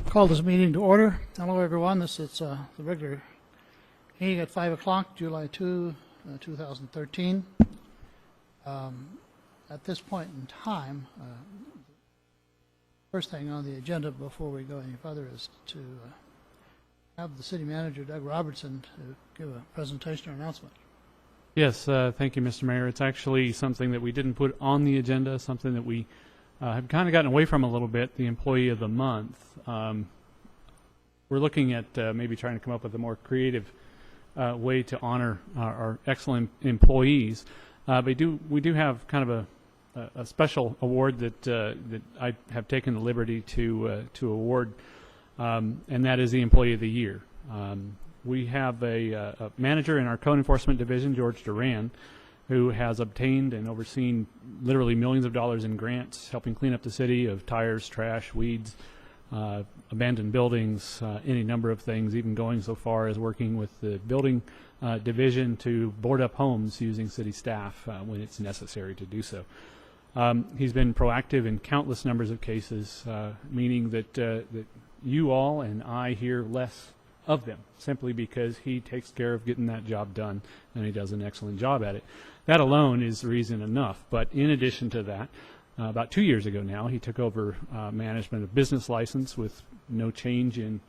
Call this meeting to order. Hello, everyone. This is the regular meeting at 5 o'clock, July 2, 2013. At this point in time, first thing on the agenda before we go any further is to have the city manager, Doug Robertson, to give a presentation or announcement. Yes, thank you, Mr. Mayor. It's actually something that we didn't put on the agenda, something that we have kind of gotten away from a little bit, the Employee of the Month. We're looking at maybe trying to come up with a more creative way to honor our excellent employees. We do have kind of a special award that I have taken the liberty to award, and that is the Employee of the Year. We have a manager in our code enforcement division, George Duran, who has obtained and overseen literally millions of dollars in grants, helping clean up the city of tires, trash, weeds, abandoned buildings, any number of things, even going so far as working with the building division to board up homes using city staff when it's necessary to do so. He's been proactive in countless numbers of cases, meaning that you all and I hear less of them, simply because he takes care of getting that job done, and he does an excellent job at it. That alone is reason enough. But in addition to that, about 2 years ago now, he took over management of business license with no change in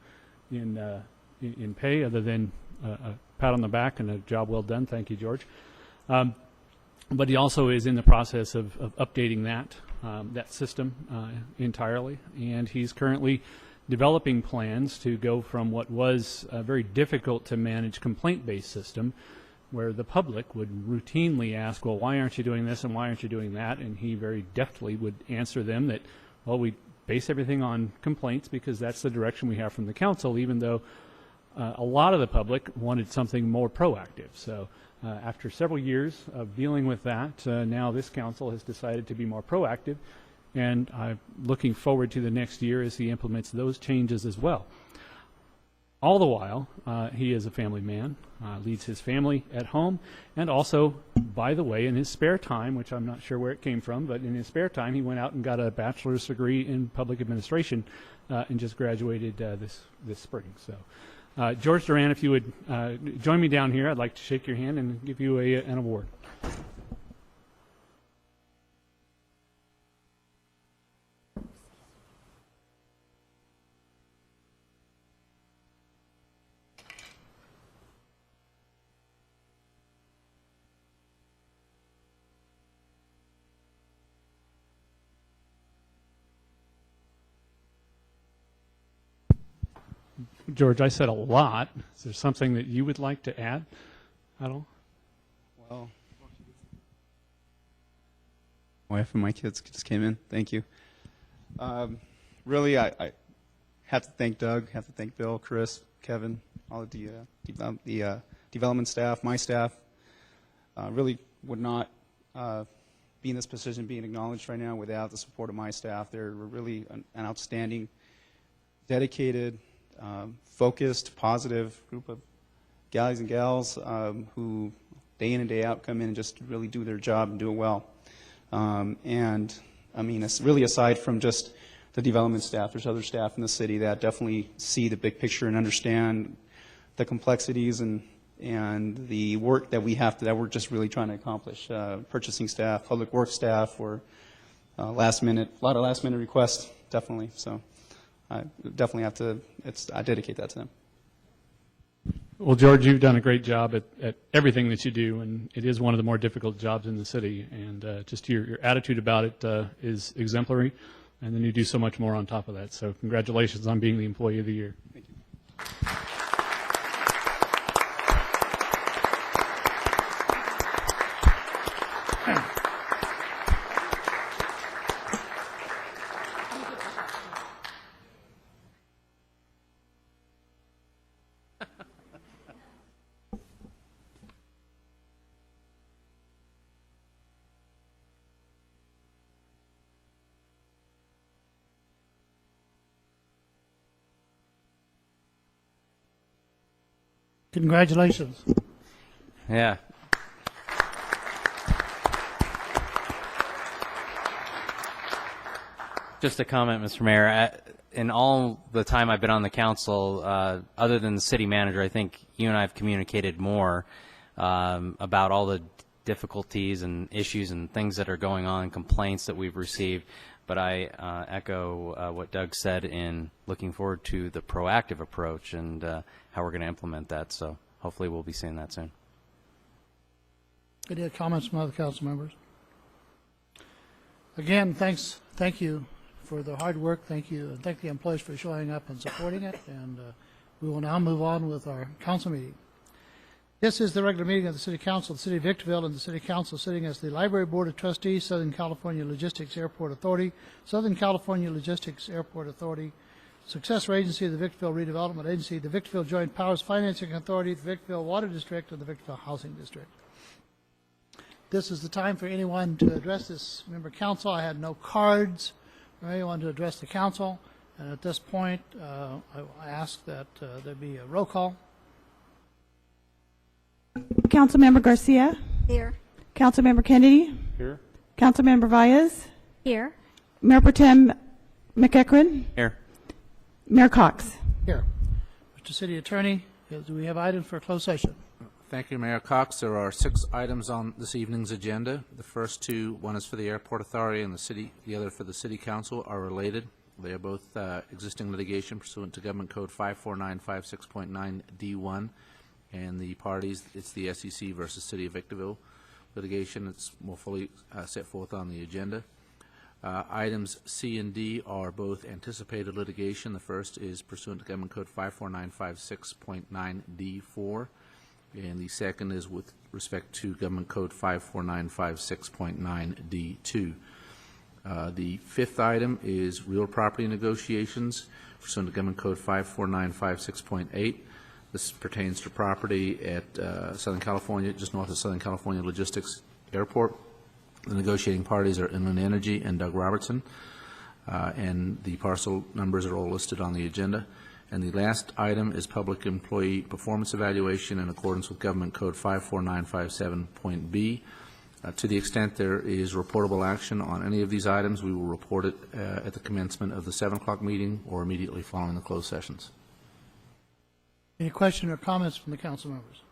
pay other than a pat on the back and a job well done. Thank you, George. But he also is in the process of updating that system entirely, and he's currently developing plans to go from what was a very difficult to manage complaint-based system, where the public would routinely ask, well, why aren't you doing this and why aren't you doing that? And he very deftly would answer them that, well, we base everything on complaints because that's the direction we have from the council, even though a lot of the public wanted something more proactive. So after several years of dealing with that, now this council has decided to be more proactive, and I'm looking forward to the next year as he implements those changes as well. All the while, he is a family man, leads his family at home, and also, by the way, in his spare time, which I'm not sure where it came from, but in his spare time, he went out and got a bachelor's degree in public administration and just graduated this spring. So, George Duran, if you would join me down here, I'd like to shake your hand and give you an award. George, I said a lot. Is there something that you would like to add at all? Well, my wife and my kids just came in. Thank you. Really, I have to thank Doug, have to thank Bill, Chris, Kevin, all of the development staff, my staff. Really would not be in this position being acknowledged right now without the support of my staff. They're really an outstanding, dedicated, focused, positive group of guys and gals who day in and day out come in and just really do their job and do it well. And I mean, it's really aside from just the development staff, there's other staff in the city that definitely see the big picture and understand the complexities and the work that we're just really trying to accomplish. Purchasing staff, public works staff, or a lot of last minute requests, definitely. So I definitely have to, I dedicate that to them. Well, George, you've done a great job at everything that you do, and it is one of the more difficult jobs in the city, and just your attitude about it is exemplary, and then you do so much more on top of that. So congratulations on being the Employee of the Year. Thank you. Congratulations. Yeah. Just a comment, Mr. Mayor. In all the time I've been on the council, other than the city manager, I think you and I have communicated more about all the difficulties and issues and things that are going on, complaints that we've received. But I echo what Doug said in looking forward to the proactive approach and how we're going to implement that. So hopefully we'll be seeing that soon. Any comments from other council members? Again, thank you for the hard work. Thank you, and thank the employees for showing up and supporting it. And we will now move on with our council meeting. This is the regular meeting of the City Council of the City of Victorville, and the City Council sitting as the Library Board of Trustees, Southern California Logistics Airport Authority, Southern California Logistics Airport Authority, Successor Agency of the Victorville Redevelopment Agency, the Victorville Joint Powers Financing Authority, the Victorville Water District, and the Victorville Housing District. This is the time for anyone to address this member council. I had no cards for anyone to address the council, and at this point, I ask that there be a roll call. Councilmember Garcia. Here. Councilmember Kennedy. Here. Councilmember Valles. Here. Mayor Pro Tem McEachran. Here. Mayor Cox. Here. Mr. City Attorney, do we have items for closed session? Thank you, Mayor Cox. There are 6 items on this evening's agenda. The first 2, one is for the Airport Authority and the other for the City Council, are related. They are both existing litigation pursuant to Government Code 54956.9 D1. And the parties, it's the SEC versus City of Victorville litigation. It's more fully set forth on the agenda. Items C and D are both anticipated litigation. The first is pursuant to Government Code 54956.9 D4. And the second is with respect to Government Code 54956.9 D2. The fifth item is real property negotiations pursuant to Government Code 54956.8. This pertains to property at Southern California, just north of Southern California Logistics Airport. The negotiating parties are Inland Energy and Doug Robertson, and the parcel numbers are all listed on the agenda. And the last item is public employee performance evaluation in accordance with Government Code 54957.B. To the extent there is reportable action on any of these items, we will report it at the commencement of the 7 o'clock meeting or immediately following the closed sessions. Any questions or comments from the council members?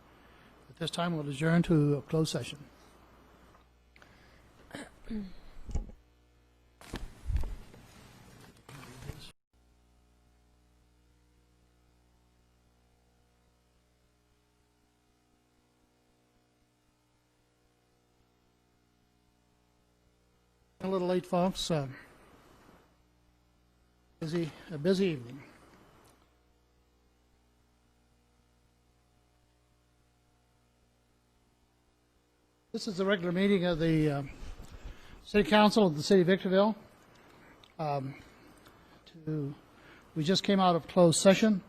At this time, we'll adjourn to a closed session. A little late, folks. A busy evening. This is the regular meeting of the City Council of the City of Victorville. We just came out of closed session.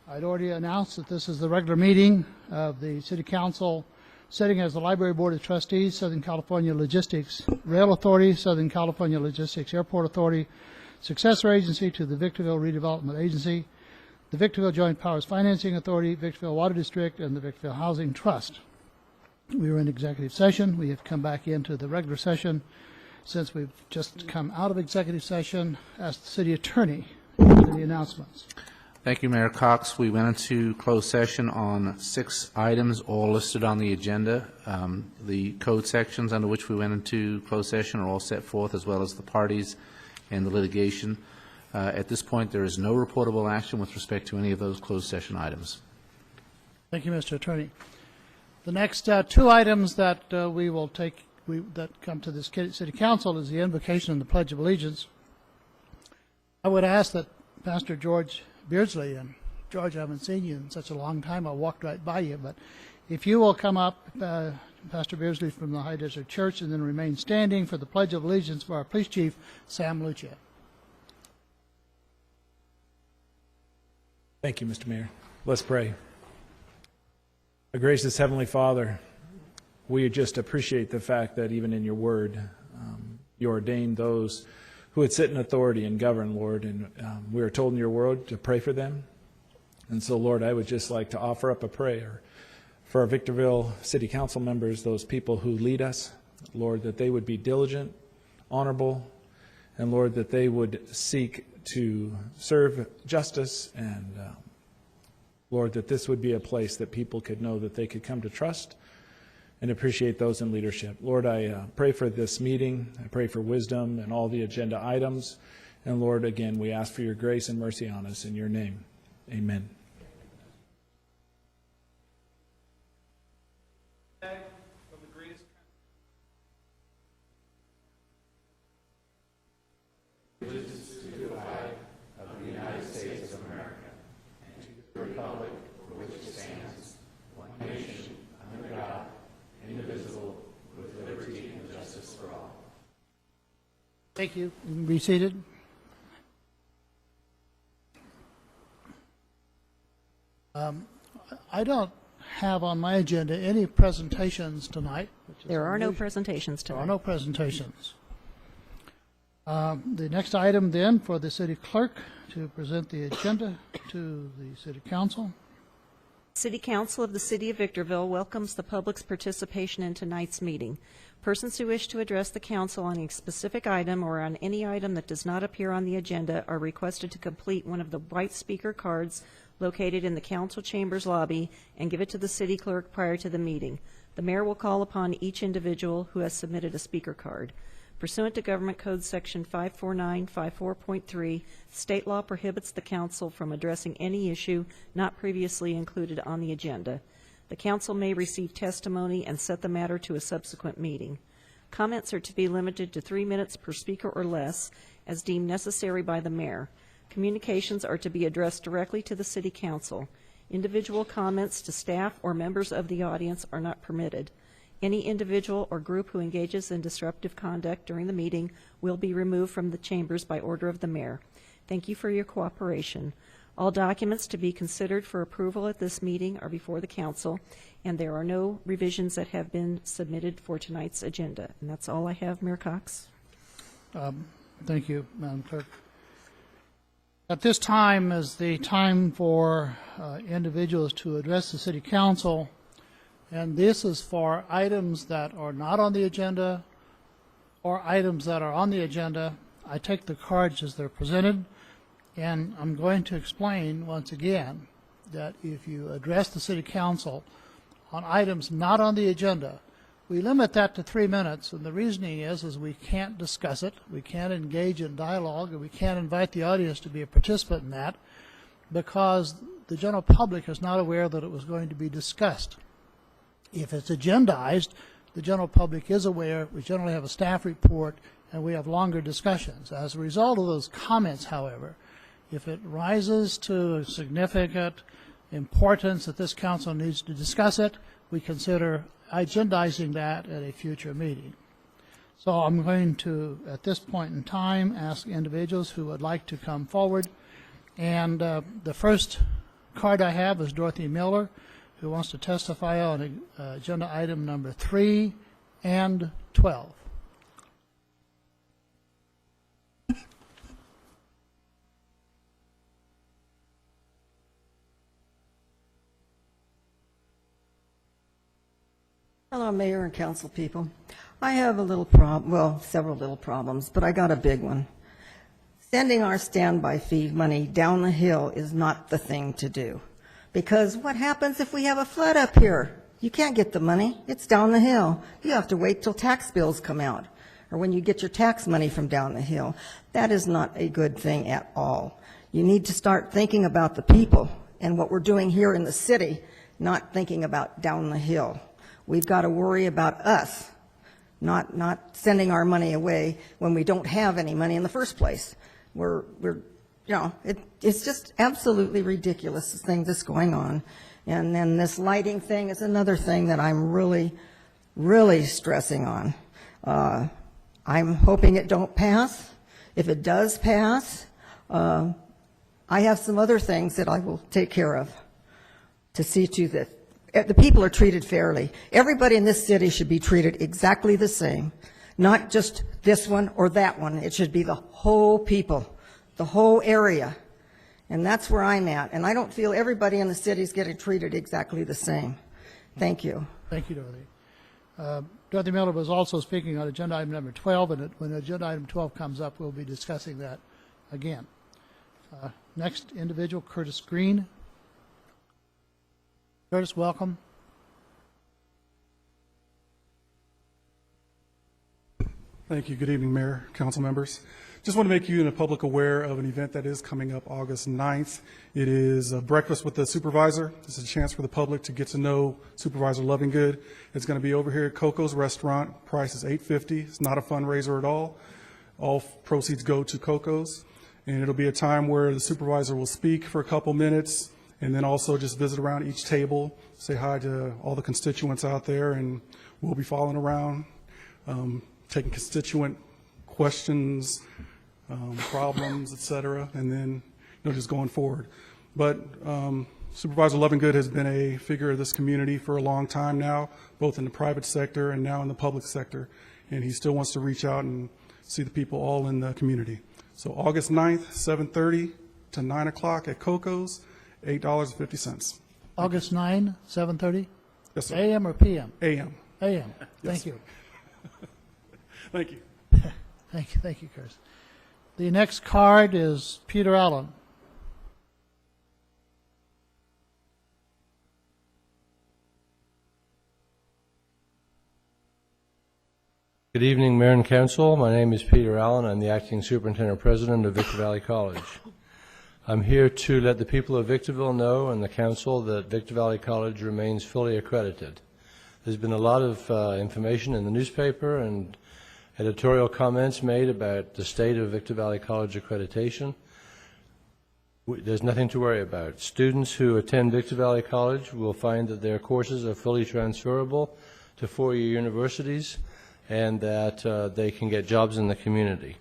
I'd already announced that this is the regular meeting of the City Council sitting as the Library Board of Trustees, Southern California Logistics Rail Authority, Southern California Logistics Airport Authority, successor agency to the Victorville Redevelopment Agency, the Victorville Joint Powers Financing Authority, Victorville Water District, and the Victorville Housing Trust. We were in executive session. We have come back into the regular session. Since we've just come out of executive session, ask the city attorney to do the announcements. Thank you, Mayor Cox. We went into closed session on 6 items, all listed on the agenda. The code sections under which we went into closed session are all set forth, as well as the parties and the litigation. At this point, there is no reportable action with respect to any of those closed session items. Thank you, Mr. Attorney. The next 2 items that we will take that come to this City Council is the invocation and the Pledge of Allegiance. I would ask that Pastor George Beardsley, and George, I haven't seen you in such a long time. I walked right by you, but if you will come up, Pastor Beardsley from the High Desert Church, and then remain standing for the Pledge of Allegiance for our Police Chief, Sam Lucia. Thank you, Mr. Mayor. Let's pray. Our gracious Heavenly Father, we just appreciate the fact that even in your word, you ordained those who would sit in authority and govern, Lord, and we are told in your word to pray for them. And so, Lord, I would just like to offer up a prayer for our Victorville City Council members, those people who lead us, Lord, that they would be diligent, honorable, and Lord, that they would seek to serve justice, and Lord, that this would be a place that people could know that they could come to trust and appreciate those in leadership. Lord, I pray for this meeting. I pray for wisdom and all the agenda items. And Lord, again, we ask for your grace and mercy on us in your name. Amen. Thank you. You can be seated. I don't have on my agenda any presentations tonight. There are no presentations There tonight. are no presentations. The next item then for the city clerk to present the agenda to the city council. City Council of the City of Victorville welcomes the public's participation in tonight's meeting. Persons who wish to address the council on a specific item or on any item that does not appear on the agenda are requested to complete one of the white speaker cards located in the council chambers lobby and give it to the city clerk prior to the meeting. The mayor will call upon each individual who has submitted a speaker card. Pursuant to Government Code Section 54954.3, state law prohibits the council from addressing any issue not previously included on the agenda. The council may receive testimony and set the matter to a subsequent meeting. Comments are to be limited to 3 minutes per speaker or less, as deemed necessary by the mayor. Communications are to be addressed directly to the city council. Individual comments to staff or members of the audience are not permitted. Any individual or group who engages in disruptive conduct during the meeting will be removed from the chambers by order of the mayor. Thank you for your cooperation. All documents to be considered for approval at this meeting are before the council, and there are no revisions that have been submitted for tonight's agenda. And that's all I have, Mayor Cox. Thank you, Madam Clerk. At this time is the time for individuals to address the city council. And this is for items that are not on the agenda or items that are on the agenda. I take the cards as they're presented, and I'm going to explain once again that if you address the city council on items not on the agenda, we limit that to 3 minutes, and the reasoning is we can't discuss it, we can't engage in dialogue, and we can't invite the audience to be a participant in that because the general public is not aware that it was going to be discussed. If it's agendized, the general public is aware. We generally have a staff report, and we have longer discussions. As a result of those comments, however, if it rises to significant importance that this council needs to discuss it, we consider agendizing that at a future meeting. So I'm going to, at this point in time, ask individuals who would like to come forward. And the first card I have is Dorothy Miller, who wants to testify on agenda item number 3 and 12. Hello, Mayor and council people. I have a little problem, well, several little problems, but I got a big one. Sending our standby fee money down the hill is not the thing to do. Because what happens if we have a flood up here? You can't get the money. It's down the hill. You have to wait till tax bills come out, or when you get your tax money from down the hill. That is not a good thing at all. You need to start thinking about the people and what we're doing here in the city, not thinking about down the hill. We've got to worry about us, not sending our money away when we don't have any money in the first place. It's just absolutely ridiculous, this thing that's going on. And then this lighting thing is another thing that I'm really, really stressing on. I'm hoping it don't pass. If it does pass, I have some other things that I will take care of to see to that the people are treated fairly. Everybody in this city should be treated exactly the same, not just this one or that one. It should be the whole people, the whole area. And that's where I'm at. And I don't feel everybody in the city is getting treated exactly the same. Thank you. Thank you, Dorothy. Dorothy Miller was also speaking on agenda item number 12, and when agenda item 12 comes up, we'll be discussing that again. Next individual, Curtis Green. Curtis, welcome. Thank you. Good evening, Mayor, council members. Just want to make you and the public aware of an event that is coming up August 9th. It is a breakfast with the supervisor. This is a chance for the public to get to know Supervisor Lovingood. It's going to be over here at Coco's Restaurant. Price is $8.50. It's not a fundraiser at all. All proceeds go to Coco's. And it'll be a time where the supervisor will speak for a couple minutes and then also just visit around each table, say hi to all the constituents out there, and we'll be following around, taking constituent questions, problems, et cetera, and then just going forward. But Supervisor Lovingood has been a figure of this community for a long time now, both in the private sector and now in the public sector, and he still wants to reach out and see the people all in the community. So August 9th, 7:30 to 9 o'clock at Coco's, $8.50. August 9, 7:30? Yes, sir. AM or PM? AM. AM. Yes. Thank you. Thank you. Thank you, Chris. The next card is Peter Allen. Good evening, Mayor and Council. My name is Peter Allen. I'm the Acting Superintendent President of Victor Valley College. I'm here to let the people of Victorville know and the Council that Victor Valley College remains fully accredited. There's been a lot of information in the newspaper and editorial comments made about the state of Victor Valley College accreditation. There's nothing to worry about. Students who attend Victor Valley College will find that their courses are fully transferable to four-year universities and that they can get jobs in the community.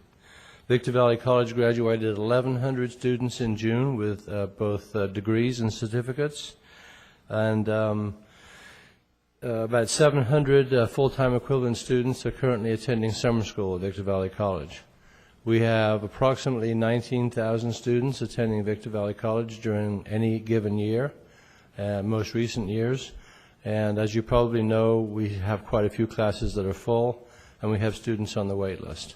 Victor Valley College graduated 1,100 students in June with both degrees and certificates, and about 700 full-time equivalent students are currently attending summer school at Victor Valley College. We have approximately 19,000 students attending Victor Valley College during any given year, most recent years. And as you probably know, we have quite a few classes that are full, and we have students on the wait list.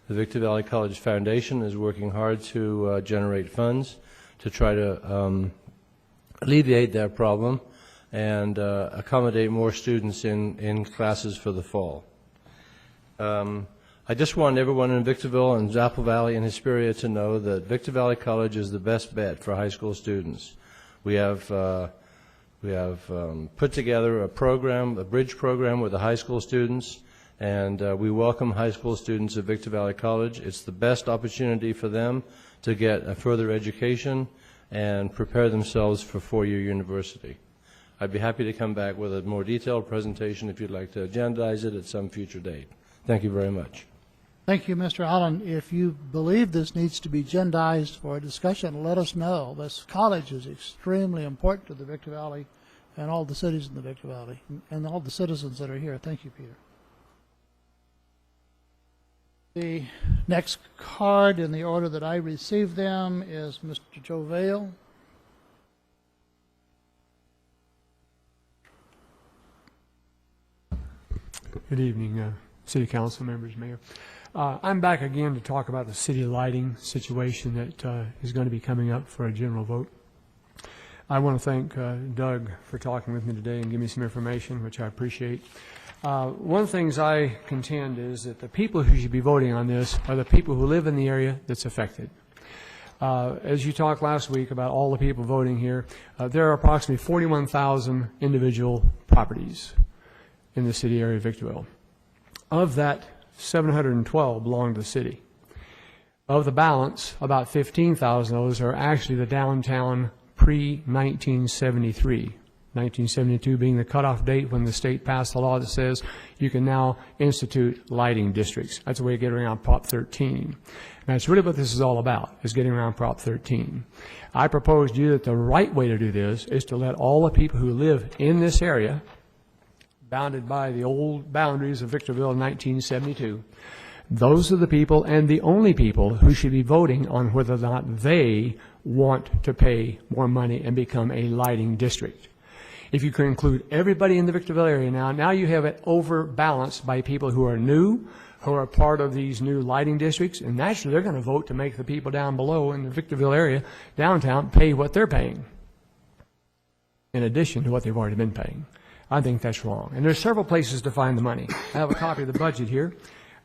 The Victor Valley College Foundation is working hard to generate funds to try to alleviate that problem and accommodate more students in classes for the fall. I just want everyone in Victorville and Apple Valley and Hesperia to know that Victor Valley College is the best bet for high school students. We have put together a program, a bridge program with the high school students, and we welcome high school students at Victor Valley College. It's the best opportunity for them to get a further education and prepare themselves for four-year university. I'd be happy to come back with a more detailed presentation if you'd like to agendize it at some future date. Thank you very much. Thank you, Mr. Allen. If you believe this needs to be agendized for a discussion, let us know. This college is extremely important to the Victor Valley and all the cities in the Victor Valley and all the citizens that are here. Thank you, Peter. The next card in the order that I received them is Mr. Joe Vail. Good evening, City Council members, Mayor. I'm back again to talk about the city lighting situation that is going to be coming up for a general vote. I want to thank Doug for talking with me today and giving me some information, which I appreciate. One of the things I contend is that the people who should be voting on this are the people who live in the area that's affected. As you talked last week about all the people voting here, there are approximately 41,000 individual properties in the city area of Victorville. Of that, 712 belong to the city. Of the balance, about 15,000 of those are actually the downtown pre-1973. 1972 being the cutoff date when the state passed the law that says you can now institute lighting districts. That's a way to get around Prop 13. And that's really what this is all about, is getting around Prop 13. I propose to you that the right way to do this is to let all the people who live in this area, bounded by the old boundaries of Victorville in 1972, those are the people and the only people who should be voting on whether or not they want to pay more money and become a lighting district. If you could include everybody in the Victorville area now you have it overbalanced by people who are new, who are part of these new lighting districts, and naturally they're going to vote to make the people down below in the Victorville area, downtown, pay what they're paying, in addition to what they've already been paying. I think that's wrong. And there's several places to find the money. I have a copy of the budget here.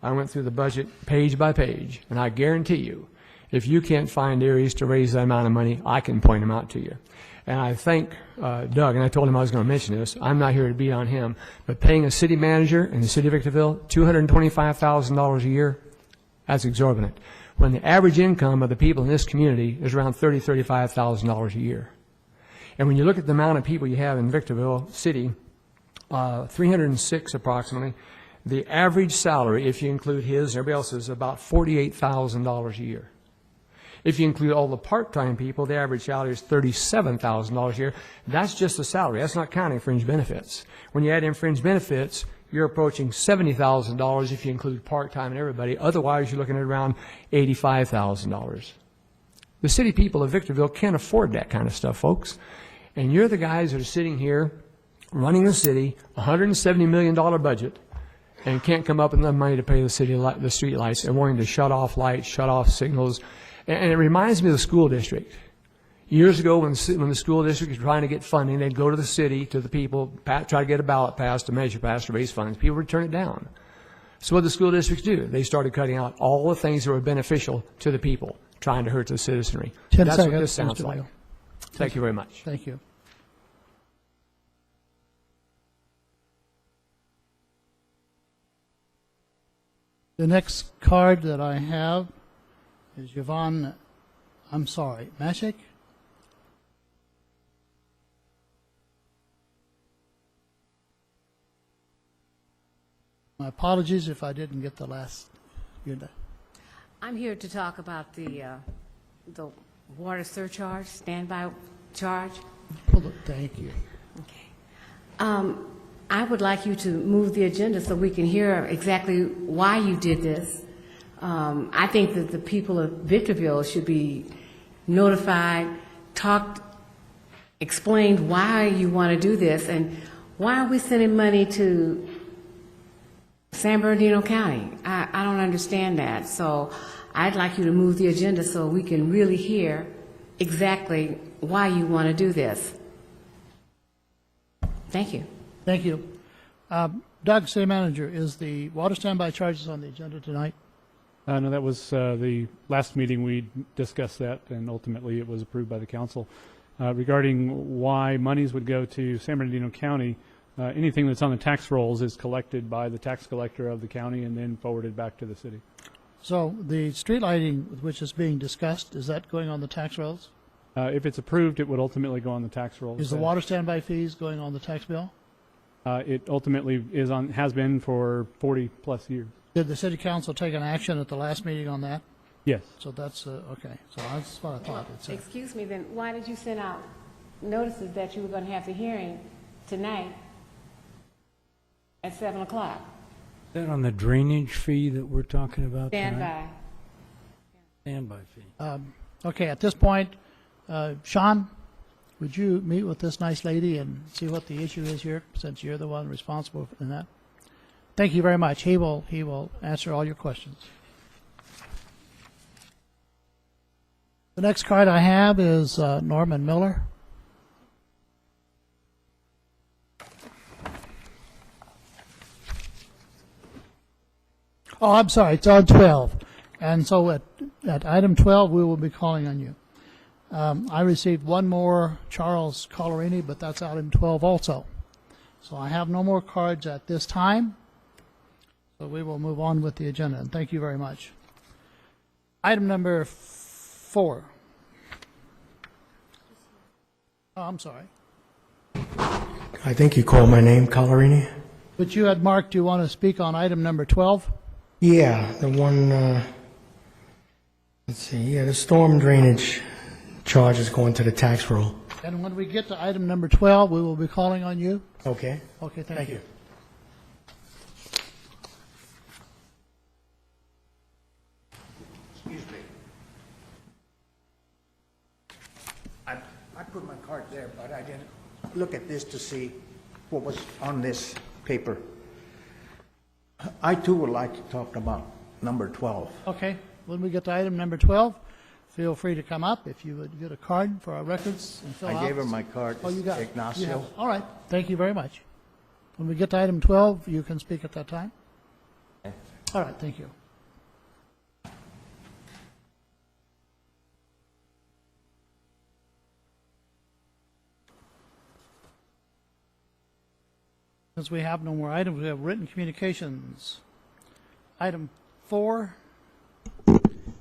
I went through the budget page by page, and I guarantee you, if you can't find areas to raise that amount of money, I can point them out to you. And I thank Doug, and I told him I was going to mention this. I'm not here to beat on him, but paying a city manager in the city of Victorville $225,000 a year, that's exorbitant. When the average income of the people in this community is around $30,000, $35,000 a year. And when you look at the amount of people you have in Victorville City, 306 approximately, the average salary, if you include his and everybody else's, is about $48,000 a year. If you include all the part-time people, the average salary is $37,000 a year. That's just the salary. That's not counting fringe benefits. When you add in fringe benefits, you're approaching $70,000 if you include part-time and everybody. Otherwise, you're looking at around $85,000. The city people of Victorville can't afford that kind of stuff, folks. And you're the guys that are sitting here running the city, $170 million budget, and can't come up with enough money to pay the city the street lights, and wanting to shut off lights, shut off signals. And it reminds me of the school district. Years ago, when the school district was trying to get funding, they'd go to the city, to the people, try to get a ballot passed, a measure passed to raise funds. People would turn it down. So what did the school districts do? They started cutting out all the things that were beneficial to the people, trying to hurt the citizenry. 10 That's seconds, what this sounds Mr. like. Mayor. Thank you very much. Thank you. The next card that I have is Yvonne, Mashik? My apologies if I didn't get the last unit. I'm here to talk about the water surcharge, standby charge. Thank you. Okay. I would like you to move the agenda so we can hear exactly why you did this. I think that the people of Victorville should be notified, explained why you want to do this, and why are we sending money to San Bernardino County? I don't understand that. So I'd like you to move the agenda so we can really hear exactly why you want to do this. Thank you. Thank you. Doug, city manager, is the water standby charges on the agenda tonight? No, that was the last meeting we discussed that, and ultimately it was approved by the council. Regarding why monies would go to San Bernardino County, anything that's on the tax rolls is collected by the tax collector of the county and then forwarded back to the city. So the street lighting, which is being discussed, is that going on the tax rolls? If it's approved, it would ultimately go on the tax rolls. Is the water standby fees going on the tax bill? It ultimately has been for 40-plus years. Did the city council take an action at the last meeting on that? Yes. So that's, okay. So that's what I thought it said. Excuse me, then why did you send out notices that you were going to have the hearing tonight at 7 o'clock? Is that on the drainage fee that we're talking about tonight? Standby. Standby fee. Okay, at this point, Sean, would you meet with this nice lady and see what the issue is here, since you're the one responsible for that? Thank you very much. He will answer all your questions. The next card I have is Norman Miller. Oh, I'm sorry, it's on 12. And so at item 12, we will be calling on you. I received one more, Charles Colorini, but that's item 12 also. So I have no more cards at this time. So we will move on with the agenda, and thank you very much. Item number 4. Oh, I'm sorry. I think you called my name, Colorini. But you had marked you want to speak on item number 12? Yeah, the one, let's see, yeah, the storm drainage charge is going to the tax roll. And when we get to item number 12, we will be calling on you? Okay. Okay, thank you. Excuse me. I put my card there, but I didn't. look at this to see what was on this paper. I too would like to talk about number 12. Okay, when we get to item number 12, feel free to come up if you would get a card for our records and fill out. I gave her my card. Oh, you got it. Ignacio. You have it. All right, thank you very much. When we get to item 12, you can speak at that time. All right, thank you. Since we have no more items, we have written communications. Item 4.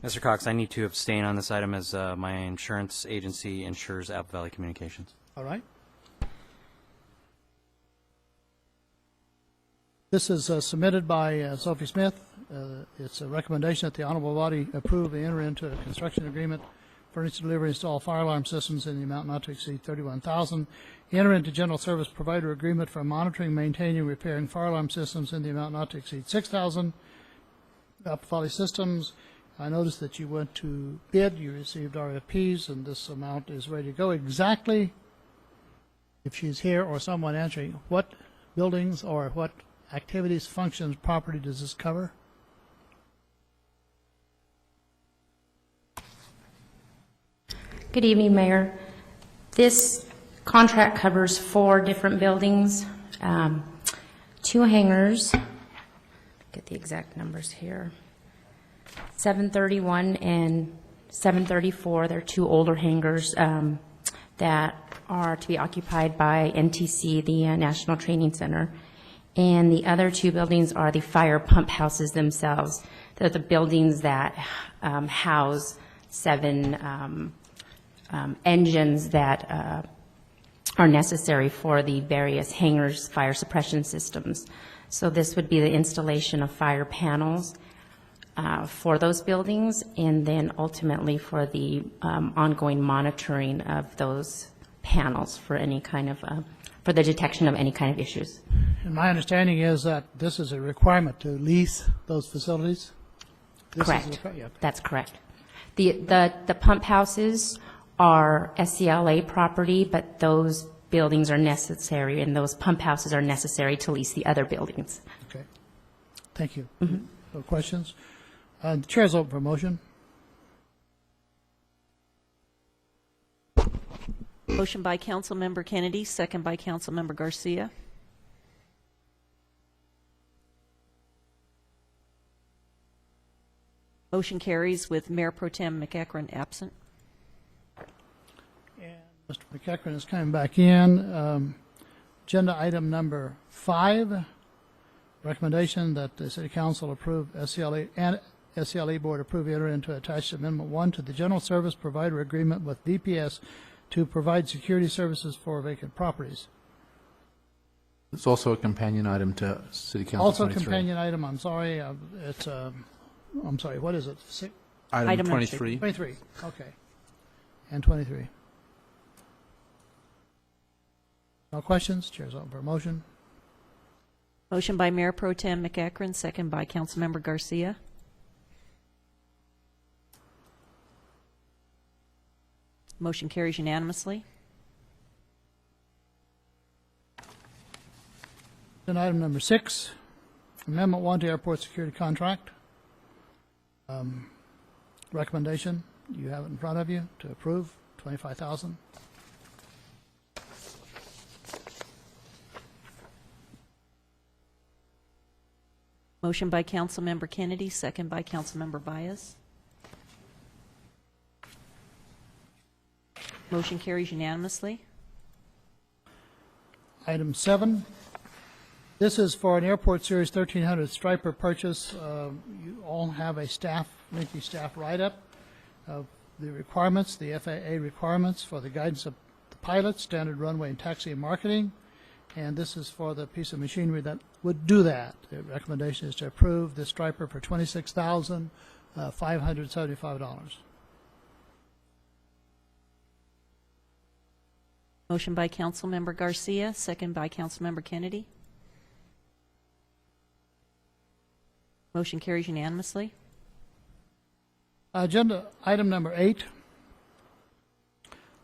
Mr. Cox, I need to abstain on this item as my insurance agency insures Apple Valley Communications. All right. This is submitted by Sophie Smith. It's a recommendation that the honorable body approve and enter into a construction agreement, furnish, deliver, install fire alarm systems in the amount not to exceed $31,000. Enter into general service provider agreement for monitoring, maintaining, repairing fire alarm systems in the amount not to exceed $6,000. Apple Valley Systems. I noticed that you went to bid, you received RFPs, and this amount is ready to go. Exactly, if she's here or someone answering, what buildings or what activities, functions, property does this cover? Good evening, Mayor. This contract covers 4 different buildings, 2 hangars, get the exact numbers here, 731 and 734. They're 2 older hangars that are to be occupied by NTC, the National Training Center. And the other 2 buildings are the fire pump houses themselves. They're the buildings that house 7 engines that are necessary for the various hangars' fire suppression systems. So this would be the installation of fire panels for those buildings, and then ultimately for the ongoing monitoring of those panels for any kind of for the detection of any kind of issues. And my understanding is that this is a requirement to lease those facilities? Correct. That's correct. The pump houses are SCLA property, but those buildings are necessary, and those pump houses are necessary to lease the other buildings. Okay. Thank you. No questions? The chair is open for motion. Motion by Councilmember Kennedy, second by Councilmember Garcia. Motion carries with Mayor Pro Tem McEachron absent. Mr. McEachron is coming back in. Agenda item number 5, recommendation that the City Council approve SCLA and SCLA Board approve enter into attached Amendment 1 to the General Service Provider Agreement with VPS to provide security services for vacant properties. It's also a companion item to City Council Also 23. companion item, I'm sorry, it's, I'm sorry, what is it? Item 23. 23, okay. And 23. No questions? Chair's open for motion. Motion by Mayor Pro Tem McEachron, second by Councilmember Garcia. Motion carries unanimously. Then item number 6, Amendment 1 to Airport Security Contract. Recommendation, you have it in front of you to approve, $25,000. Motion by Councilmember Kennedy, second by Councilmember Baez. Motion carries unanimously. Item 7, this is for an Airport Series 1300 Striper purchase. You all have a lengthy staff write-up of the requirements, the FAA requirements for the guidance of the pilots, standard runway and taxi marketing, and this is for the piece of machinery that would do that. The recommendation is to approve this Striper for $26,575. Motion by Councilmember Garcia, second by Councilmember Kennedy. Motion carries unanimously. Agenda item number 8.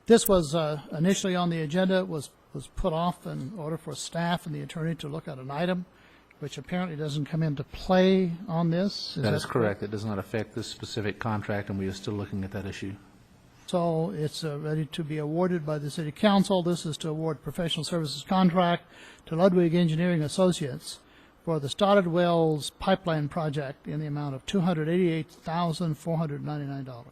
This was initially on the agenda, was was put off in order for staff and the attorney to look at an item which apparently doesn't come into play on this. That is correct. It does not affect this specific contract, and we are still looking at that issue. So it's ready to be awarded by the City Council. This is to award professional services contract to Ludwig Engineering Associates for the Stoddard Wells Pipeline Project in the amount of $288,499.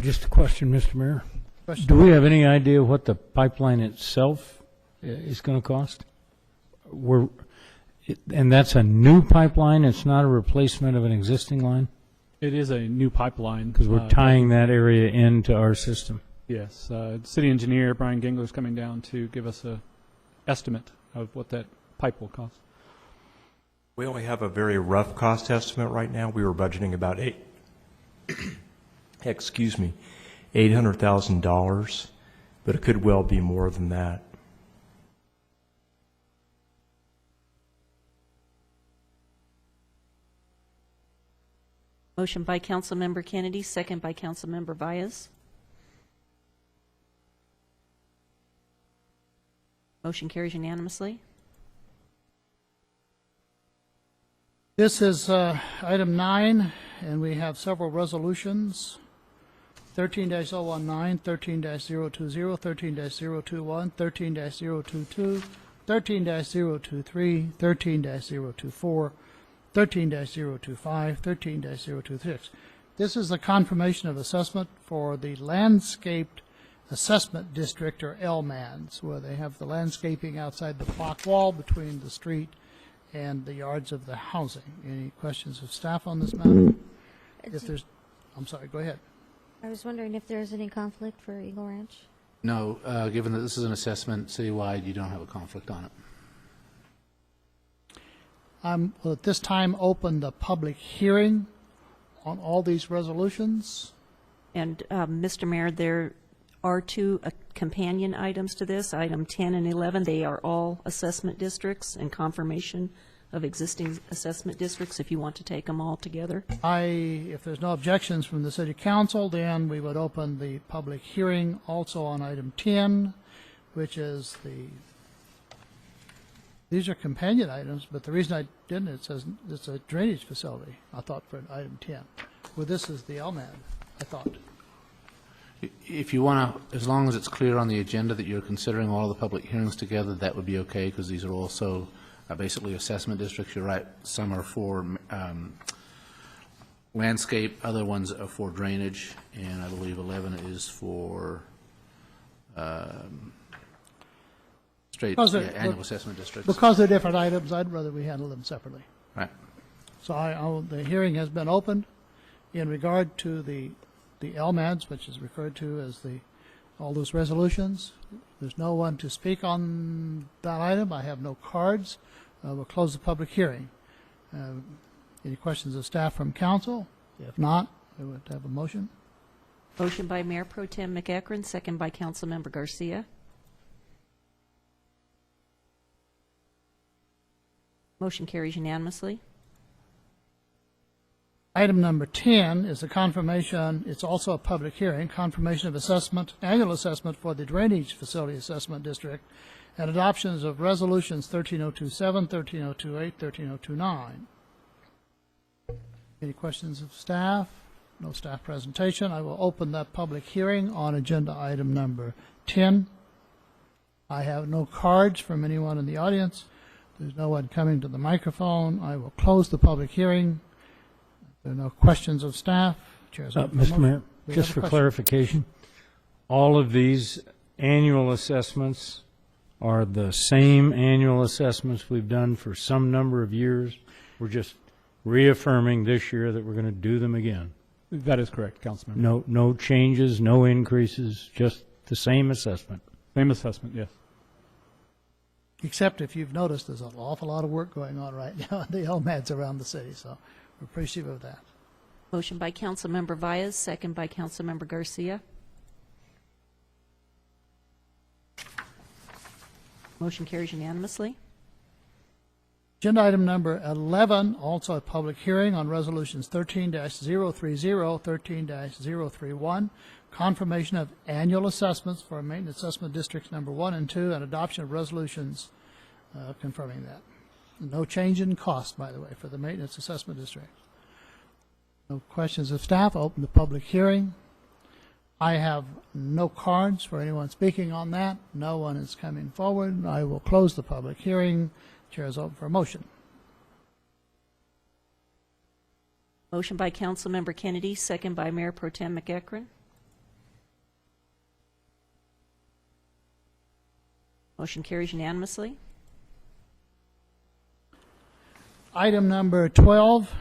Just a question, Mr. Mayor. Question. Do we have any idea what the pipeline itself is going to cost? And that's a new pipeline? It's not a replacement of an existing line? It is a new pipeline. Because we're tying that area into our system. Yes. City engineer Brian Gingler is coming down to give us a estimate of what that pipe will cost. We only have a very rough cost estimate right now. We were budgeting about $800,000, but it could well be more than that. Motion by Councilmember Kennedy, second by Councilmember Valles. Motion carries unanimously. This is item 9, and we have several resolutions. 13-019, 13-020, 13-021, 13-022, 13-023, 13-024, 13-025, 13-026. This is the confirmation of assessment for the Landscaped Assessment District, or LMADS, where they have the landscaping outside the block wall between the street and the yards of the housing. Any questions of staff on this matter? If there's, I'm sorry, go ahead. I was wondering if there's any conflict for Eagle Ranch? No, given that this is an assessment citywide, you don't have a conflict on it. Will at this time open the public hearing on all these resolutions. And Mr. Mayor, there are two companion items to this, item 10 and 11. They are all assessment districts and confirmation of existing assessment districts, if you want to take them all together. If there's no objections from the City Council, then we would open the public hearing also on item 10, which is these are companion items, but the reason I didn't, it says it's a drainage facility, I thought, for item 10. Well, this is the LMAD, I thought. If you want to, as long as it's clear on the agenda that you're considering all the public hearings together, that would be okay, because these are also basically assessment districts. You're right, some are for landscape, other ones are for drainage, and I believe 11 is for straight annual assessment districts. Because they're different items, I'd rather we handle them separately. Right. So the hearing has been opened in regard to the LMADs, which is referred to as all those resolutions. There's no one to speak on that item. I have no cards. We'll close the public hearing. Any questions of staff from council? If not, we would have a motion. Motion by Mayor Pro Tem McEachron, second by Councilmember Garcia. Motion carries unanimously. Item number 10 is a confirmation, it's also a public hearing, confirmation of assessment, annual assessment for the Drainage Facility Assessment District, and adoptions of resolutions 13027, 13028, 13029. Any questions of staff? No staff presentation. I will open that public hearing on agenda item number 10. I have no cards from anyone in the audience. There's no one coming to the microphone. I will close the public hearing. There are no questions of staff. Mr. Mayor, just for clarification, all of these annual assessments are the same annual assessments we've done for some number of years. We're just reaffirming this year that we're going to do them again. That is correct, Councilmember. No changes, no increases, just the same assessment. Same assessment, yes. Except if you've noticed, there's an awful lot of work going on right now in the LMADs around the city, so we're appreciative of that. Motion by Councilmember Valles, second by Councilmember Garcia. Motion carries unanimously. Agenda item number 11, also a public hearing on resolutions 13-030, 13-031, confirmation of annual assessments for maintenance assessment districts number 1 and 2, and adoption of resolutions confirming that. No change in cost, by the way, for the maintenance assessment district. No questions of staff. Open the public hearing. I have no cards for anyone speaking on that. No one is coming forward. I will close the public hearing. Chair is open for a motion. Motion by Councilmember Kennedy, second by Mayor Pro Tem McEachron. Motion carries unanimously. Item number 12,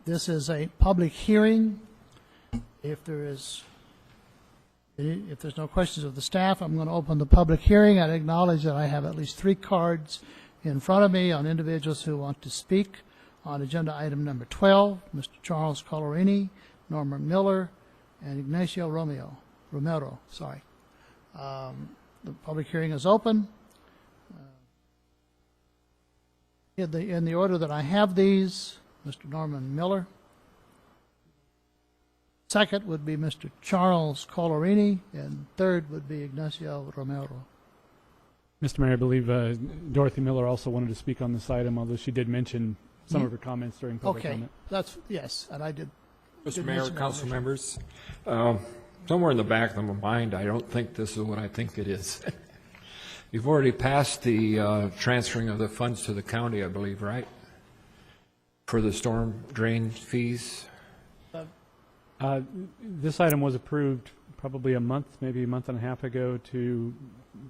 this is a public hearing. If there's no questions of the staff, I'm going to open the public hearing. I acknowledge that I have at least 3 cards in front of me on individuals who want to speak on agenda item number 12, Mr. Charles Colorini, Norman Miller, and Ignacio Romero. The public hearing is open. In the order that I have these, Mr. Norman Miller. Second would be Mr. Charles Colorini, and third would be Ignacio Romero. Mr. Mayor, I believe Dorothy Miller also wanted to speak on this item, although she did mention some of her comments during public comment. Yes, and I did. Mr. Mayor, council members, somewhere in the back of my mind, I don't think this is what I think it is. You've already passed the transferring of the funds to the county, I believe, right? For the storm drain fees? This item was approved probably maybe a month and a half ago, to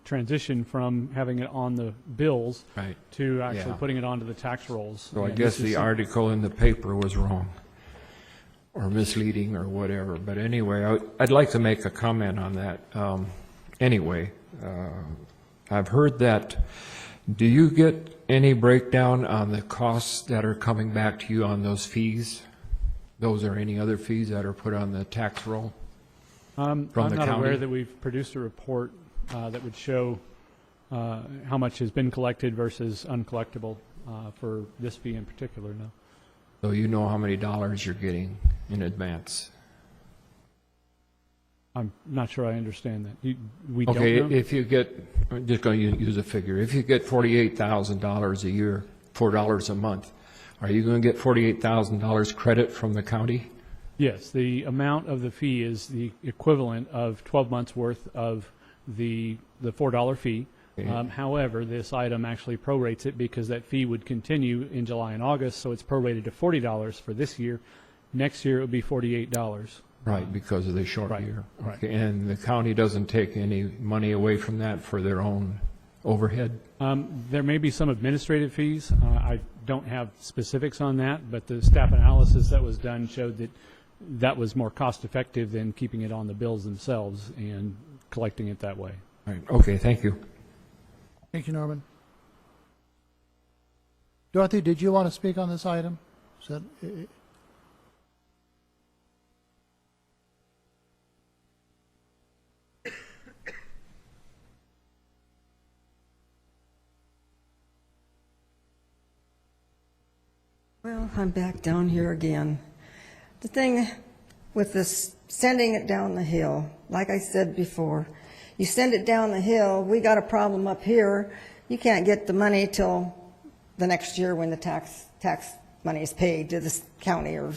transition from having it on the bills to actually putting it onto the tax rolls. So I guess the article in the paper was wrong or misleading or whatever. But anyway, I'd like to make a comment on that. I've heard that. Do you get any breakdown on the costs that are coming back to you on those fees? Those or any other fees that are put on the tax roll? I'm not aware that we've produced a report that would show how much has been collected versus uncollectible for this fee in particular, no. So you know how many dollars you're getting in advance? I'm not sure I understand that. We don't Okay, know? if you get, I'm just going to use a figure. If you get $48,000 a year, $4 a month, are you going to get $48,000 credit from the county? Yes, the amount of the fee is the equivalent of 12 months worth of the $4 fee. Okay. However, this item actually prorates it because that fee would continue in July and August, so it's prorated to $40 for this year. Next year it would be $48. Right, because of the short year. Right. Okay, and the county doesn't take any money away from that for their own overhead? There may be some administrative fees. I don't have specifics on that, but the staff analysis that was done showed that that was more cost effective than keeping it on the bills themselves and collecting it that way. Right. Okay, thank you. Thank you, Norman. Dorothy, did you want to speak on this item? Well, I'm back down here again. The thing with this sending it down the hill, like I said before, you send it down the hill, we got a problem up here, you can't get the money till the next year when the tax money is paid to this county or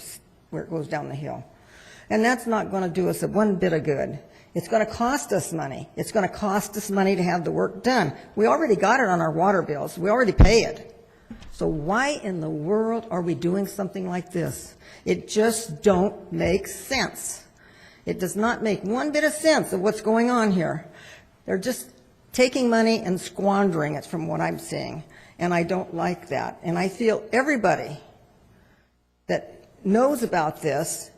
where it goes down the hill. And that's not going to do us one bit of good. It's going to cost us money. It's going to cost us money to have the work done. We already got it on our water bills. We already pay it. So why in the world are we doing something like this? It just don't make sense. It does not make one bit of sense of what's going on here. They're just taking money and squandering it from what I'm seeing. And I don't like that. And I feel everybody that knows about this,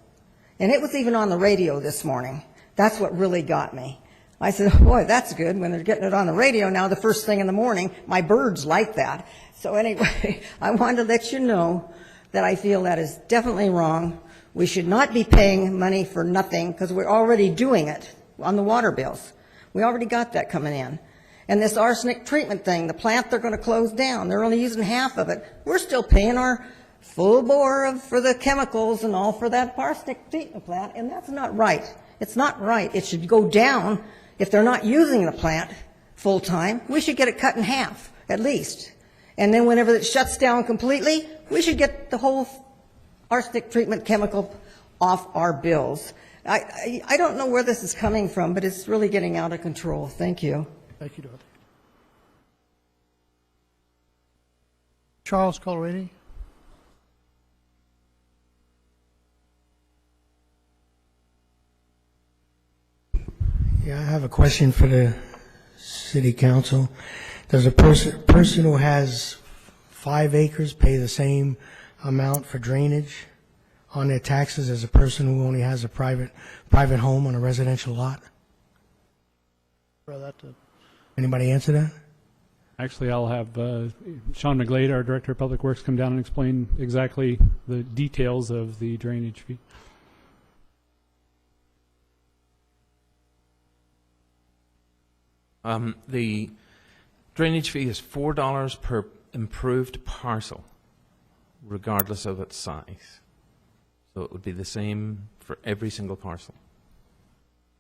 and it was even on the radio this morning, that's what really got me. I said, oh, boy, that's good. When they're getting it on the radio now, the first thing in the morning, my birds like that. So anyway, I wanted to let you know that I feel that is definitely wrong. We should not be paying money for nothing because we're already doing it on the water bills. We already got that coming in. And this arsenic treatment thing, the plant they're going to close down, they're only using half of it. We're still paying our full bore for the chemicals and all for that arsenic treatment plant, and that's not right. It's not right. It should go down. If they're not using the plant full-time, we should get it cut in half, at least. And then whenever it shuts down completely, we should get the whole arsenic treatment chemical off our bills. I don't know where this is coming from, but it's really getting out of control. Thank you. Thank you, Dorothy. Charles Colorady. Yeah, I have a question for the city council. Does a person who has 5 acres pay the same amount for drainage on their taxes as a person who only has a private home on a residential lot? Anybody answer that? Actually, I'll have Sean McGlade, our Director of Public Works, come down and explain exactly the details of the drainage fee. The drainage fee is $4 per improved parcel, regardless of its size. So it would be the same for every single parcel.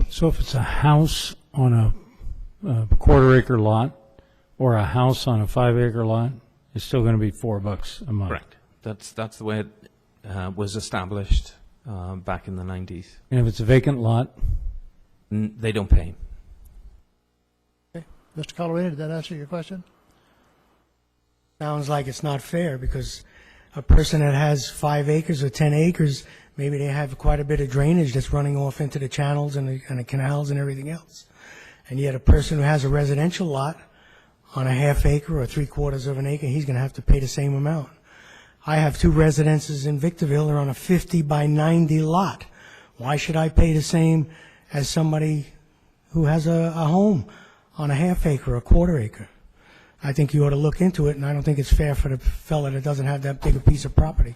So if it's a house on a quarter-acre lot or a house on a 5-acre lot, it's still going to be $4 a month. Correct. That's the way it was established back in the 90s. And if it's a vacant lot? They don't pay. Mr. Colorado, did that answer your question? Sounds like it's not fair, because a person that has 5 acres or 10 acres, maybe they have quite a bit of drainage that's running off into the channels and the canals and everything else. And yet a person who has a residential lot on a half acre or 3/4 of an acre, he's going to have to pay the same amount. I have 2 residences in Victorville. They're on a 50 by 90 lot. Why should I pay the same as somebody who has a home on a half acre or a quarter acre? I think you ought to look into it, and I don't think it's fair for the fella that doesn't have that big a piece of property.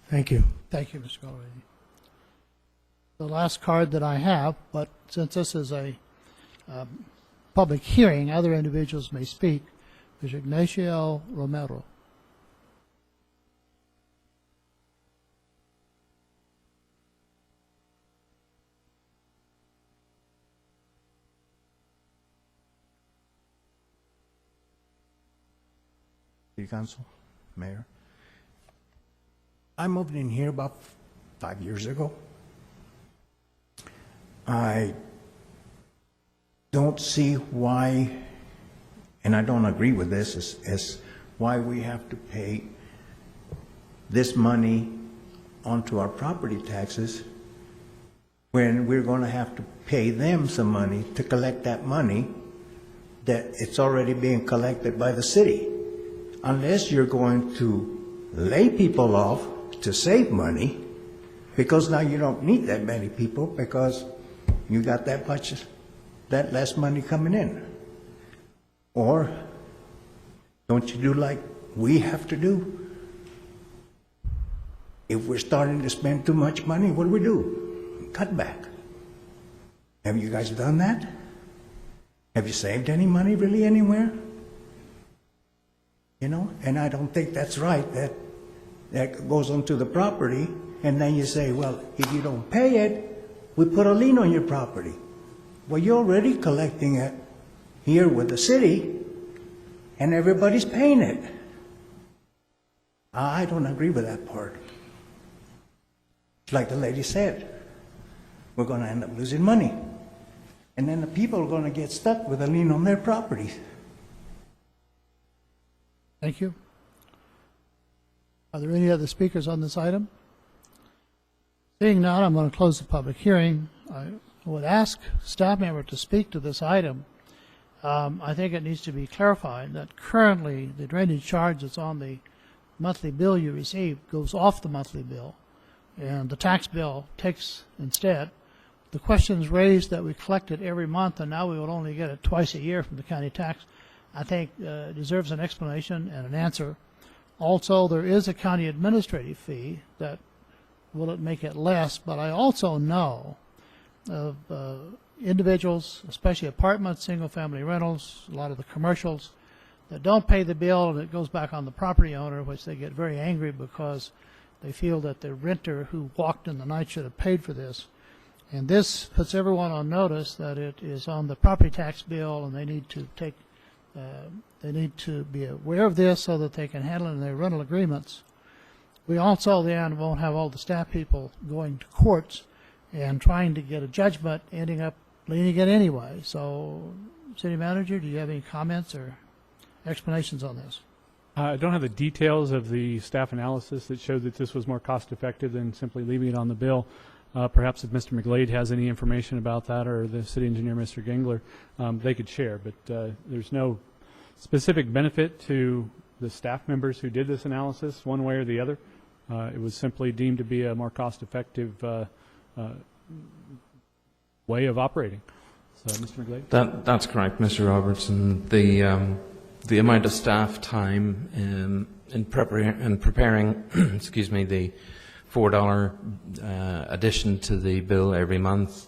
Thank you. Thank you, Mr. Colorado. The last card that I have, but since this is a public hearing, other individuals may speak, is Ignacio Romero. City Council, Mayor. I moved in here about 5 years ago. I don't see why, and I don't agree with this, is why we have to pay this money onto our property taxes when we're going to have to pay them some money to collect that money that it's already being collected by the city. Unless you're going to lay people off to save money, because now you don't need that many people because you got that less money coming in. Or don't you do like we have to do? If we're starting to spend too much money, what do we do? Cut back. Have you guys done that? Have you saved any money really anywhere? You know, and I don't think that's right. That goes onto the property, and then you say, well, if you don't pay it, we put a lien on your property. Well, you're already collecting it here with the city, and everybody's paying it. I don't agree with that part. Like the lady said, we're going to end up losing money. And then the people are going to get stuck with a lien on their properties. Thank you. Are there any other speakers on this item? Seeing none, I'm going to close the public hearing. I would ask staff member to speak to this item. I think it needs to be clarified that currently the drainage charge that's on the monthly bill you receive goes off the monthly bill, and the tax bill takes instead. The question is raised that we collect it every month, and now we will only get it twice a year from the county tax. I think deserves an explanation and an answer. Also, there is a county administrative fee that will it make it less, but I also know of individuals, especially apartments, single-family rentals, a lot of the commercials, that don't pay the bill, and it goes back on the property owner, which they get very angry because they feel that the renter who walked in the night should have paid for this. And this puts everyone on notice that it is on the property tax bill, and they need to be aware of this so that they can handle it in their rental agreements. We also then won't have all the staff people going to courts and trying to get a judgment, ending up leaning it anyway. So, City Manager, do you have any comments or explanations on this? I don't have the details of the staff analysis that showed that this was more cost-effective than simply leaving it on the bill. Perhaps if Mr. McGlade has any information about that, or the city engineer, Mr. Gengler, they could share. But there's no specific benefit to the staff members who did this analysis, one way or the other. It was simply deemed to be a more cost-effective way of operating. So, Mr. McGlade? That's correct, Mr. Robertson. The amount of staff time in preparing excuse me, the $4 addition to the bill every month,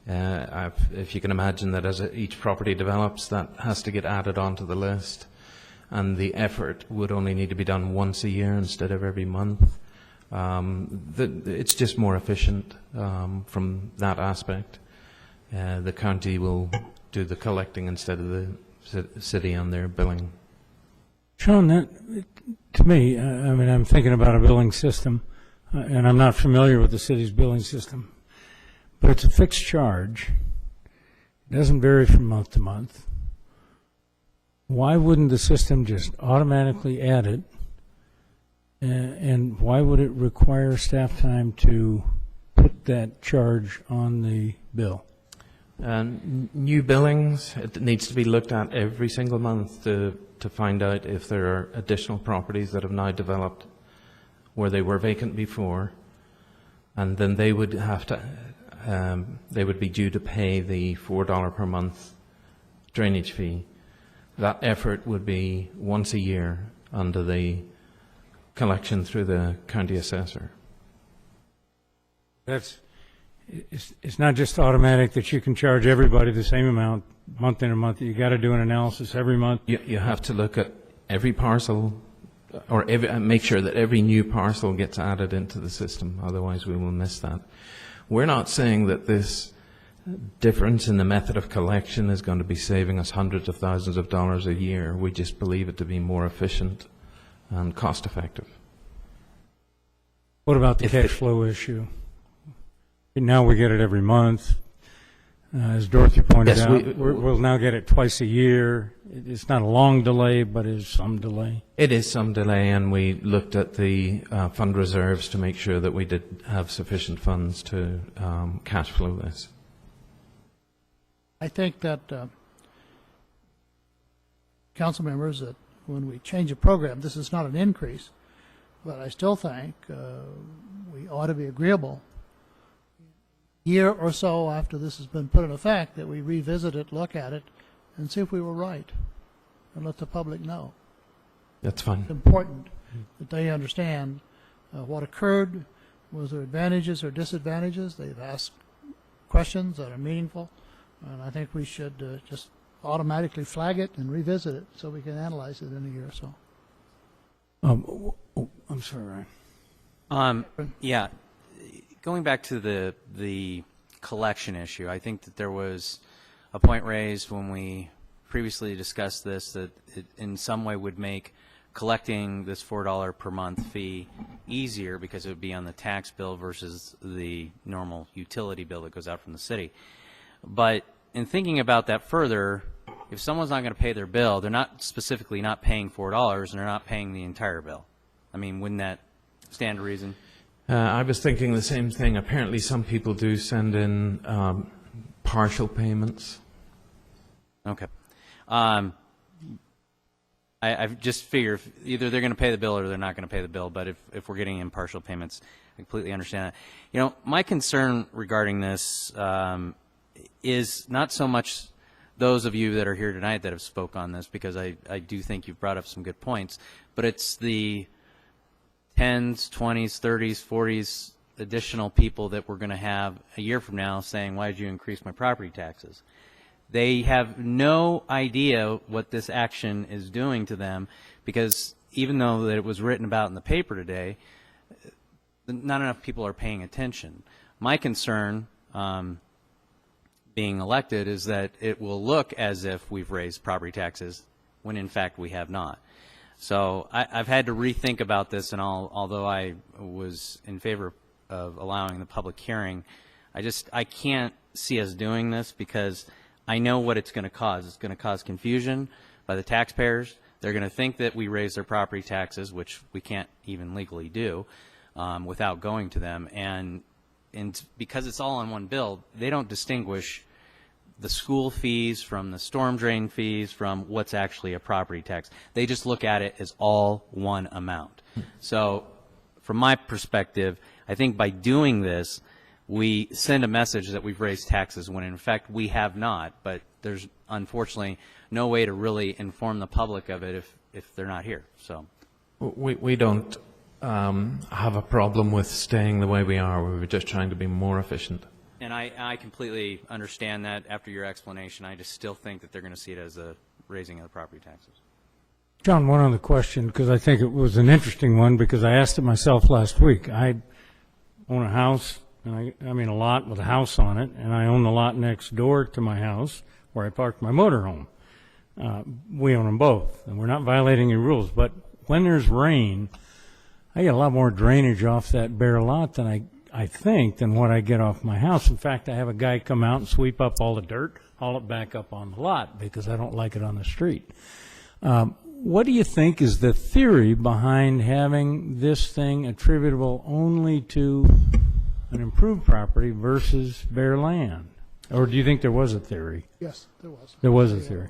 if you can imagine that as each property develops, that has to get added onto the list, and the effort would only need to be done once a year instead of every month. It's just more efficient from that aspect. The county will do the collecting instead of the city on their billing. Sean, that, to me, I mean, I'm thinking about a billing system, and I'm not familiar with the city's billing system, but it's a fixed charge. It doesn't vary from month to month. Why wouldn't the system just automatically add it, and why would it require staff time to put that charge on the bill? New billings, it needs to be looked at every single month to find out if there are additional properties that have now developed where they were vacant before, and then they would have to, they would be due to pay the $4 per month drainage fee. That effort would be once a year under the collection through the county assessor. It's not just automatic that you can charge everybody the same amount month in and month. You got to do an analysis every month. You have to look at every parcel, or make sure that every new parcel gets added into the system. Otherwise, we will miss that. We're not saying that this difference in the method of collection is going to be saving us hundreds of thousands of dollars a year. We just believe it to be more efficient and cost effective. What about the cash flow issue? Now we get it every month. As Dorothy pointed out, we'll now get it twice a year. It's not a long delay, but it is some delay. It is some delay, and we looked at the fund reserves to make sure that we did have sufficient funds to cash flow this. I think that council members, that when we change a program, this is not an increase, but I still think we ought to be agreeable year or so after this has been put in effect, that we revisit it, look at it, and see if we were right, and let the public know. That's fine. It's important that they understand what occurred, was there advantages or disadvantages. They've asked questions that are meaningful, and I think we should just automatically flag it and revisit it so we can analyze it in a year or so. I'm sorry, Ryan. Yeah. Going back to the collection issue, I think that there was a point raised when we previously discussed this that it in some way would make collecting this $4 per month fee easier because it would be on the tax bill versus the normal utility bill that goes out from the city. But in thinking about that further, if someone's not going to pay their bill, they're not specifically not paying $4 and they're not paying the entire bill. I mean, wouldn't that stand to reason? I was thinking the same thing. Apparently some people do send in partial payments. Okay. I just figure either they're going to pay the bill or they're not going to pay the bill, but if we're getting in partial payments, I completely understand that. You know, my concern regarding this is not so much those of you that are here tonight that have spoke on this, because I do think you've brought up some good points, but it's the 10s, 20s, 30s, 40s additional people that we're going to have a year from now saying, why did you increase my property taxes? They have no idea what this action is doing to them, because even though that it was written about in the paper today, not enough people are paying attention. My concern, being elected, is that it will look as if we've raised property taxes when in fact we have not. So I've had to rethink about this, and although I was in favor of allowing the public hearing, I can't see us doing this, because I know what it's going to cause. It's going to cause confusion by the taxpayers. They're going to think that we raise their property taxes, which we can't even legally do without going to them. And because it's all on one bill, they don't distinguish the school fees from the storm drain fees from what's actually a property tax. They just look at it as all one amount. So from my perspective, I think by doing this, we send a message that we've raised taxes when in fact we have not, but there's unfortunately no way to really inform the public of it if they're not here. So we don't have a problem with staying the way we are. We were just trying to be more efficient. And I completely understand that after your explanation. I just still think that they're going to see it as a raising of the property taxes. John, one other question, because I think it was an interesting one, because I asked it myself last week. I own a house, and I mean a lot with a house on it, and I own the lot next door to my house where I parked my motorhome. We own them both, and we're not violating any rules. But when there's rain, I get a lot more drainage off that bare lot than I think than what I get off my house. In fact, I have a guy come out and sweep up all the dirt, haul it back up on the lot, because I don't like it on the street. What do you think is the theory behind having this thing attributable only to an improved property versus bare land? Or do you think there was a theory? Yes, there was. There was a theory.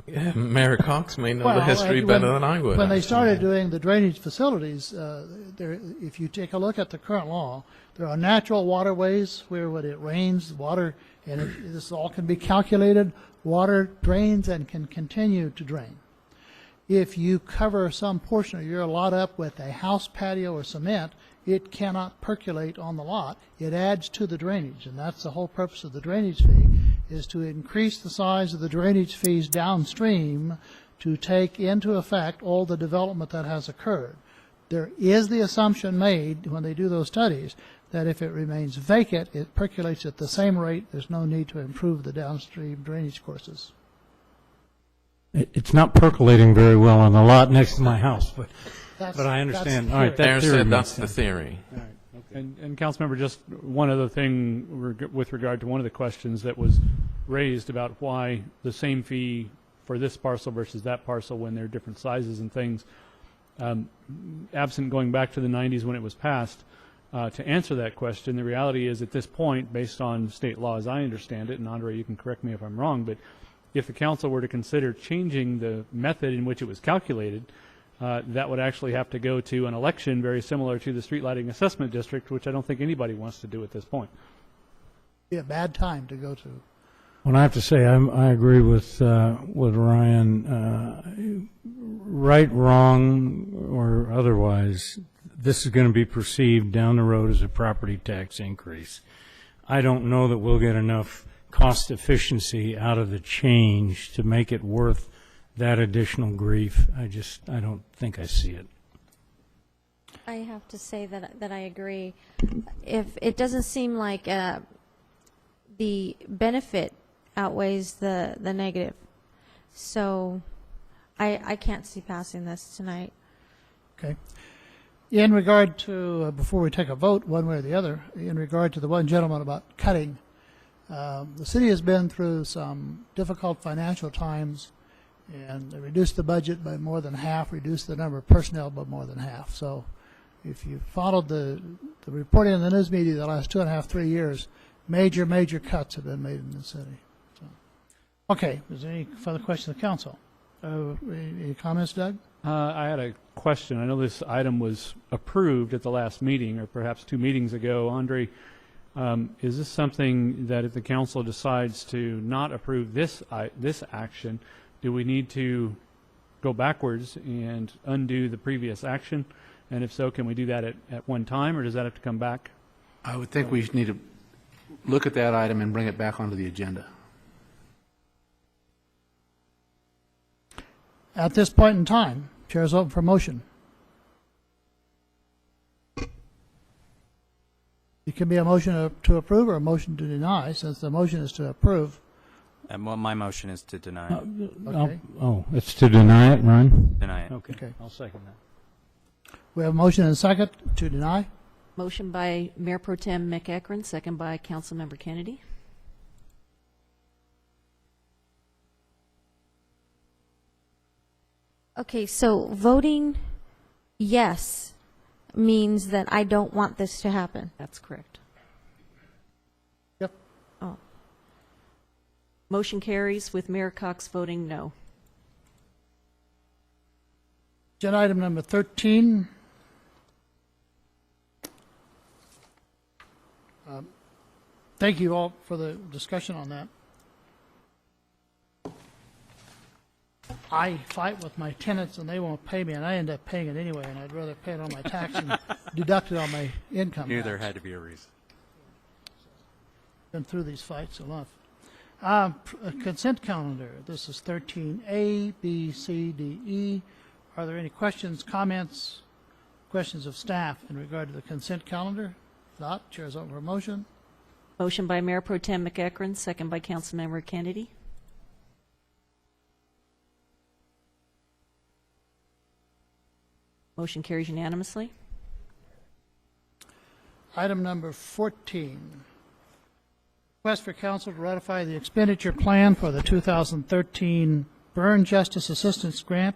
Yeah, Mayor Cox may know the history better than I would. When they started doing the drainage facilities, if you take a look at the current law, there are natural waterways where when it rains, water, and this all can be calculated, water drains and can continue to drain. If you cover some portion of your lot up with a house patio or cement, it cannot percolate on the lot. It adds to the drainage, and that's the whole purpose of the drainage fee, is to increase the size of the drainage fees downstream to take into effect all the development that has occurred. There is the assumption made when they do those studies that if it remains vacant, it percolates at the same rate. There's no need to improve the downstream drainage courses. It's not percolating very well on the lot next to my house, but I understand. All right, Mayor said that's the theory. All right. Okay. And Councilmember, just one other thing with regard to one of the questions that was raised about why the same fee for this parcel versus that parcel when they're different sizes and things. Absent going back to the 90s when it was passed, to answer that question, the reality is at this point, based on state law as I understand it, and Andre, you can correct me if I'm wrong, but if the council were to consider changing the method in which it was calculated, that would actually have to go to an election very similar to the Street Lighting Assessment District, which I don't think anybody wants to do at this point. Be a bad time to go to. Well, I have to say, I agree with Ryan. Right, wrong, or otherwise, this is going to be perceived down the road as a property tax increase. I don't know that we'll get enough cost efficiency out of the change to make it worth that additional grief. I don't think I see it. I have to say that I agree. If it doesn't seem like the benefit outweighs the negative, so I can't see passing this tonight. Okay. In regard to, before we take a vote one way or the other, in regard to the one gentleman about cutting, the city has been through some difficult financial times, and they reduced the budget by more than half, reduced the number of personnel by more than half. So if you followed the reporting in the news media the last 2.5, 3 years, major cuts have been made in the city. So, okay, is there any further questions of the council? Any comments, Doug? I had a question. I know this item was approved at the last meeting, or perhaps 2 meetings ago. Andre, is this something that if the council decides to not approve this action, do we need to go backwards and undo the previous action? And if so, can we do that at one time, or does that have to come back? I would think we need to look at that item and bring it back onto the agenda. At this point in time, chair is open for motion. It can be a motion to approve or a motion to deny. Since the motion is to approve. Well, my motion is to deny. Okay. Oh, it's to deny it, Ron? Deny it. Okay. I'll second that. We have a motion and a second to deny. Motion by Mayor Pro Tem McEachran, second by Councilmember Kennedy. Okay, so voting yes means that I don't want this to happen. That's correct. Yep. Oh. Motion carries with Mayor Cox voting no. Agenda item number 13. Thank you all for the discussion on that. I fight with my tenants and they won't pay me, and I end up paying it anyway, and I'd rather pay it on my tax and deduct it on my income Knew tax. there had to be a reason. Been through these fights enough. Consent calendar. This is 13A, B, C, D, E. Are there any questions, comments, questions of staff in regard to the consent calendar? If not, chair is open for motion. Motion by Mayor Pro Tem McEachran, second by Councilmember Kennedy. Motion carries unanimously. Item number 14. Request for council to ratify the expenditure plan for the 2013 Burn Justice Assistance Grant.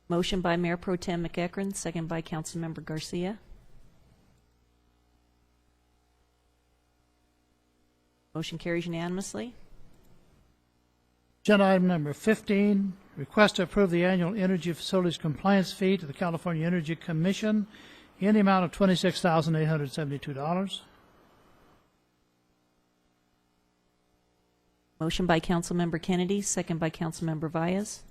Motion by Mayor Pro Tem McEachran, second by Councilmember Garcia. Motion carries unanimously. Agenda item number 15, request to approve the annual energy facilities compliance fee to the California Energy Commission in the amount of $26,872. Motion by Councilmember Kennedy, second by Councilmember Valles.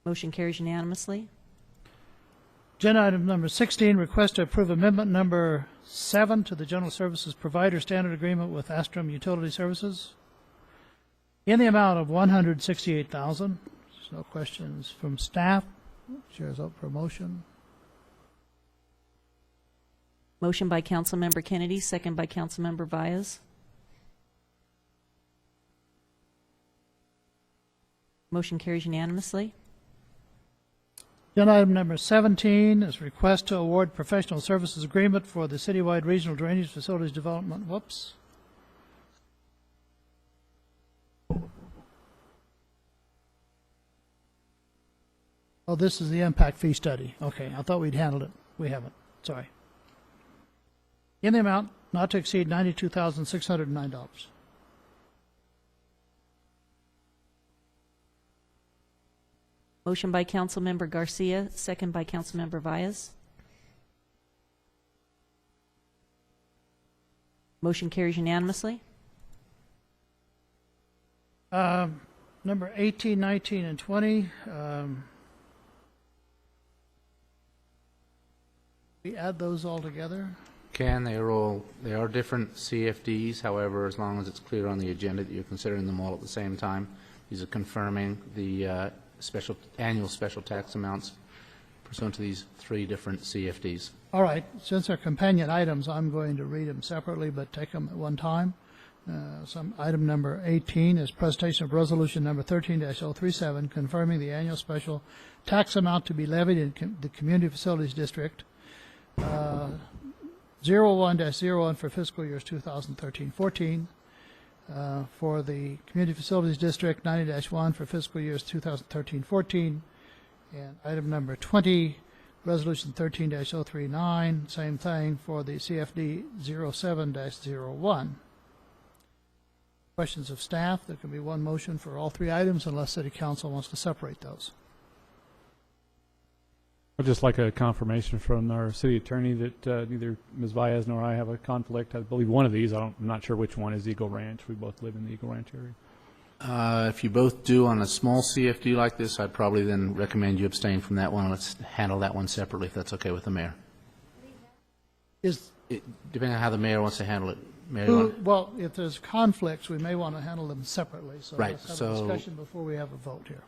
Motion carries unanimously. Agenda item number 16, request to approve amendment number 7 to the General Services Provider Standard Agreement with Astrum Utility Services in the amount of $168,000. There's no questions from staff. Chair is up for motion. Motion by Councilmember Kennedy, second by Councilmember Valles. Motion carries unanimously. Agenda item number 17 is request to award professional services agreement for the citywide regional drainage facilities development. Whoops. Oh, this is the impact fee study. Okay, I thought we'd handled it. We haven't. Sorry. In the amount not to exceed $92,609. Motion by Councilmember Garcia, second by Councilmember Valles. Motion carries unanimously. Number 18, 19, and 20. We add those all together. They are different CFDs, however, as long as it's clear on the agenda that you're considering them all at the same time. These are confirming the annual special tax amounts pursuant to these 3 different CFDs. All right, since they're companion items, I'm going to read them separately, but take them at one time. Item number 18 is presentation of resolution number 13-037, confirming the annual special tax amount to be levied in the Community Facilities District 01-01 for fiscal years 2013-14. For the Community Facilities District 90-1 for fiscal years 2013-14. And item number 20, resolution 13-039, same thing for the CFD 07-01. Questions of staff? There can be one motion for all 3 items unless City Council wants to separate those. I'd just like a confirmation from our city attorney that neither Ms. Baez nor I have a conflict. I believe one of these, I'm not sure which one, is Eagle Ranch. We both live in the Eagle Ranch area. If you both do on a small CFD like this, I'd probably then recommend you abstain from that one. Let's handle that one separately, if that's okay with the mayor. Depending on how the mayor wants to handle it. Mayor, you want- Well, if there's conflicts, we may want to handle them separately. So Right, let's have so- a discussion before we have a vote here.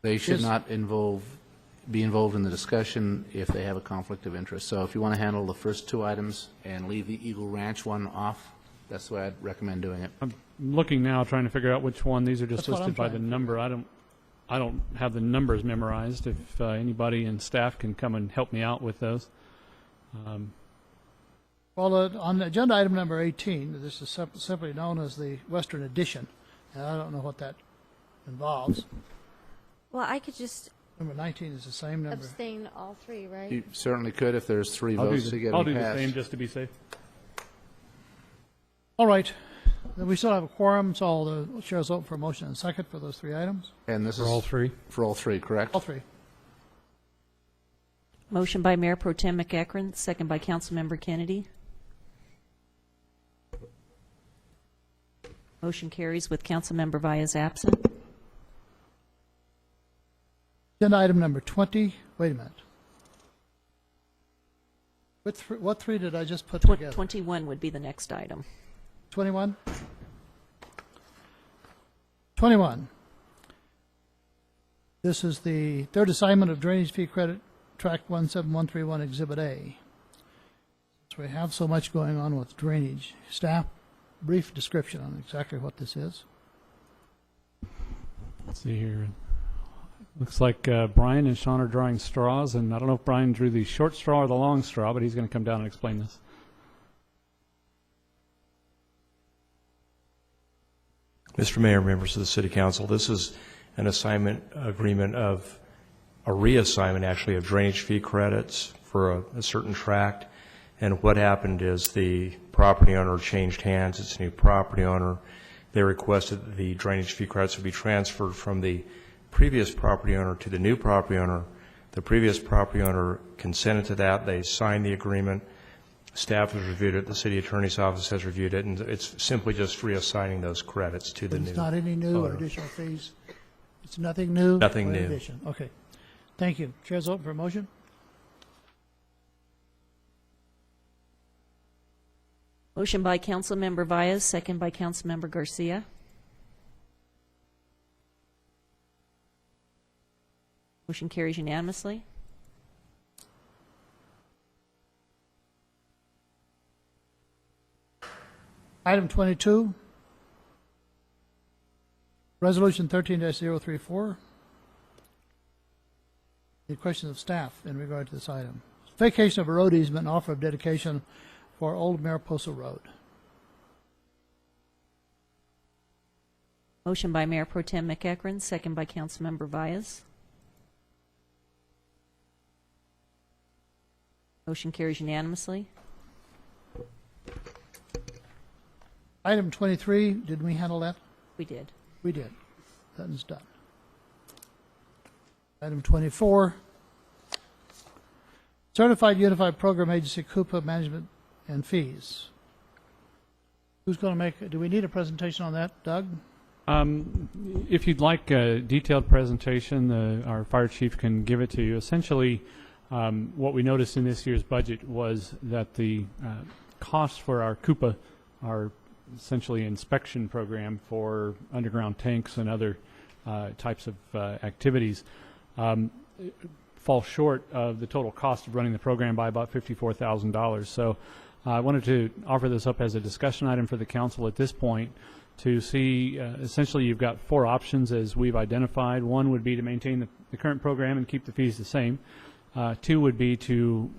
They should Is- not be involved in the discussion if they have a conflict of interest. So if you want to handle the first two items and leave the Eagle Ranch one off, that's the way I'd recommend doing it. I'm looking now, trying to figure out which one. These are just That's what I'm listed by the trying to number. I don't have the numbers memorized. If anybody in staff can come and help me out with those. Well, on agenda item number 18, this is simply known as the Western Addition, and I don't know what that involves. Well, I could just Number 19 is the same number. abstain all three, right? You certainly could if there's three I'll votes to do get the them same passed. just to be safe. All right. Then we still have a quorum, so the chair's open for a motion and second for those three items. And this For is all three? For all three, correct? All three. Motion by Mayor Pro Tem McEachron, second by Councilmember Kennedy. Motion carries with Councilmember Baez absent. Agenda item number 20, wait a minute. What three did I just put together? 21 would be the next item. 21? 21. This is the third assignment of drainage fee credit, track 17131, Exhibit A. Since we have so much going on with drainage, staff, brief description on exactly what this is. Let's see here. Looks like Brian and Sean are drawing straws, and I don't know if Brian drew the short straw or the long straw, but he's going to come down and explain this. Mr. Mayor, members of the City Council, this is an assignment agreement of a reassignment, actually, of drainage fee credits for a certain tract. And what happened is the property owner changed hands. It's a new property owner. They requested that the drainage fee credits would be transferred from the previous property owner to the new property owner. The previous property owner consented to that. They signed the agreement. Staff has reviewed it. The city attorney's office has reviewed it, and it's simply just reassigning those credits to the new It's not any new or owner. additional fees? It's nothing new? Nothing or new. addition? Okay. Thank you. Chair's open for a motion. Motion by Councilmember Baez, second by Councilmember Garcia. Motion carries unanimously. Item 22, Resolution 13-034. The questions of staff in regard to this item. Vacation of a road easement and offer of dedication for Old Mariposa Road. Motion by Mayor Pro Tem McEachron, second by Councilmember Baez. Motion carries unanimously. Item 23, did we handle that? We did. We did. That is done. Item 24, Certified Unified Program Agency, Coupa Management and Fees. Who's going to make, do we need a presentation on that, Doug? If you'd like a detailed presentation, our fire chief can give it to you. Essentially, what we noticed in this year's budget was that the costs for our Coupa, our essentially inspection program for underground tanks and other types of activities, fall short of the total cost of running the program by about $54,000. So I wanted to offer this up as a discussion item for the council at this point to see, essentially you've got four options as we've identified. One would be to maintain the current program and keep the fees the same. Two would be to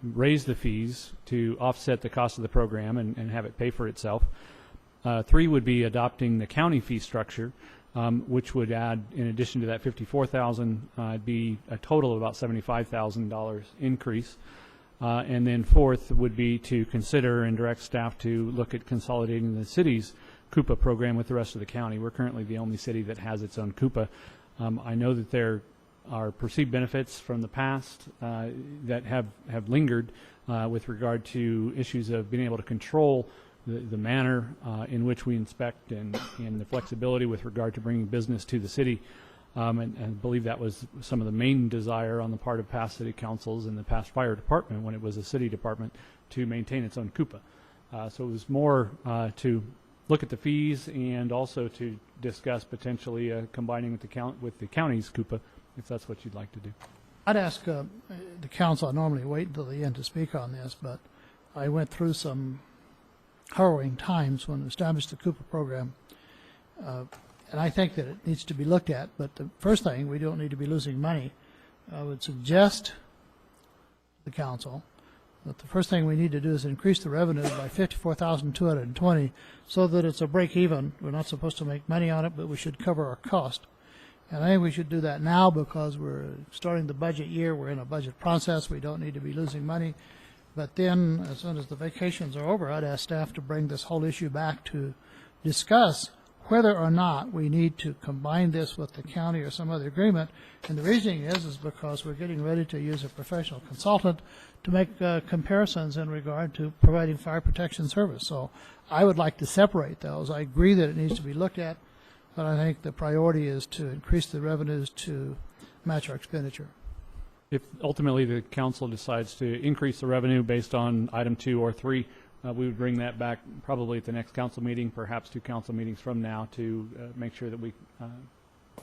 raise the fees to offset the cost of the program and have it pay for itself. Three would be adopting the county fee structure, which would add, in addition to that $54,000, be a total of about $75,000 increase. And then fourth would be to consider and direct staff to look at consolidating the city's Coupa program with the rest of the county. We're currently the only city that has its own Coupa. I know that there are perceived benefits from the past that have lingered with regard to issues of being able to control the manner in which we inspect and the flexibility with regard to bringing business to the city. And I believe that was some of the main desire on the part of past city councils and the past fire department when it was a city department to maintain its own Coupa. So it was more to look at the fees and also to discuss potentially combining with the county's Coupa, if that's what you'd like to do. I'd ask the council, I normally wait until the end to speak on this, but I went through some harrowing times when we established the Coupa program, and I think that it needs to be looked at. But the first thing, we don't need to be losing money. I would suggest to the council that the first thing we need to do is increase the revenue by $54,220 so that it's a break even. We're not supposed to make money on it, but we should cover our cost. And I think we should do that now because we're starting the budget year. We're in a budget process. We don't need to be losing money. But then, as soon as the vacations are over, I'd ask staff to bring this whole issue back to discuss whether or not we need to combine this with the county or some other agreement. And the reasoning is because we're getting ready to use a professional consultant to make comparisons in regard to providing fire protection service. So I would like to separate those. I agree that it needs to be looked at, but I think the priority is to increase the revenues to match our expenditure. If ultimately the council decides to increase the revenue based on item 2 or 3, we would bring that back probably at the next council meeting, perhaps 2 council meetings from now, to make sure that we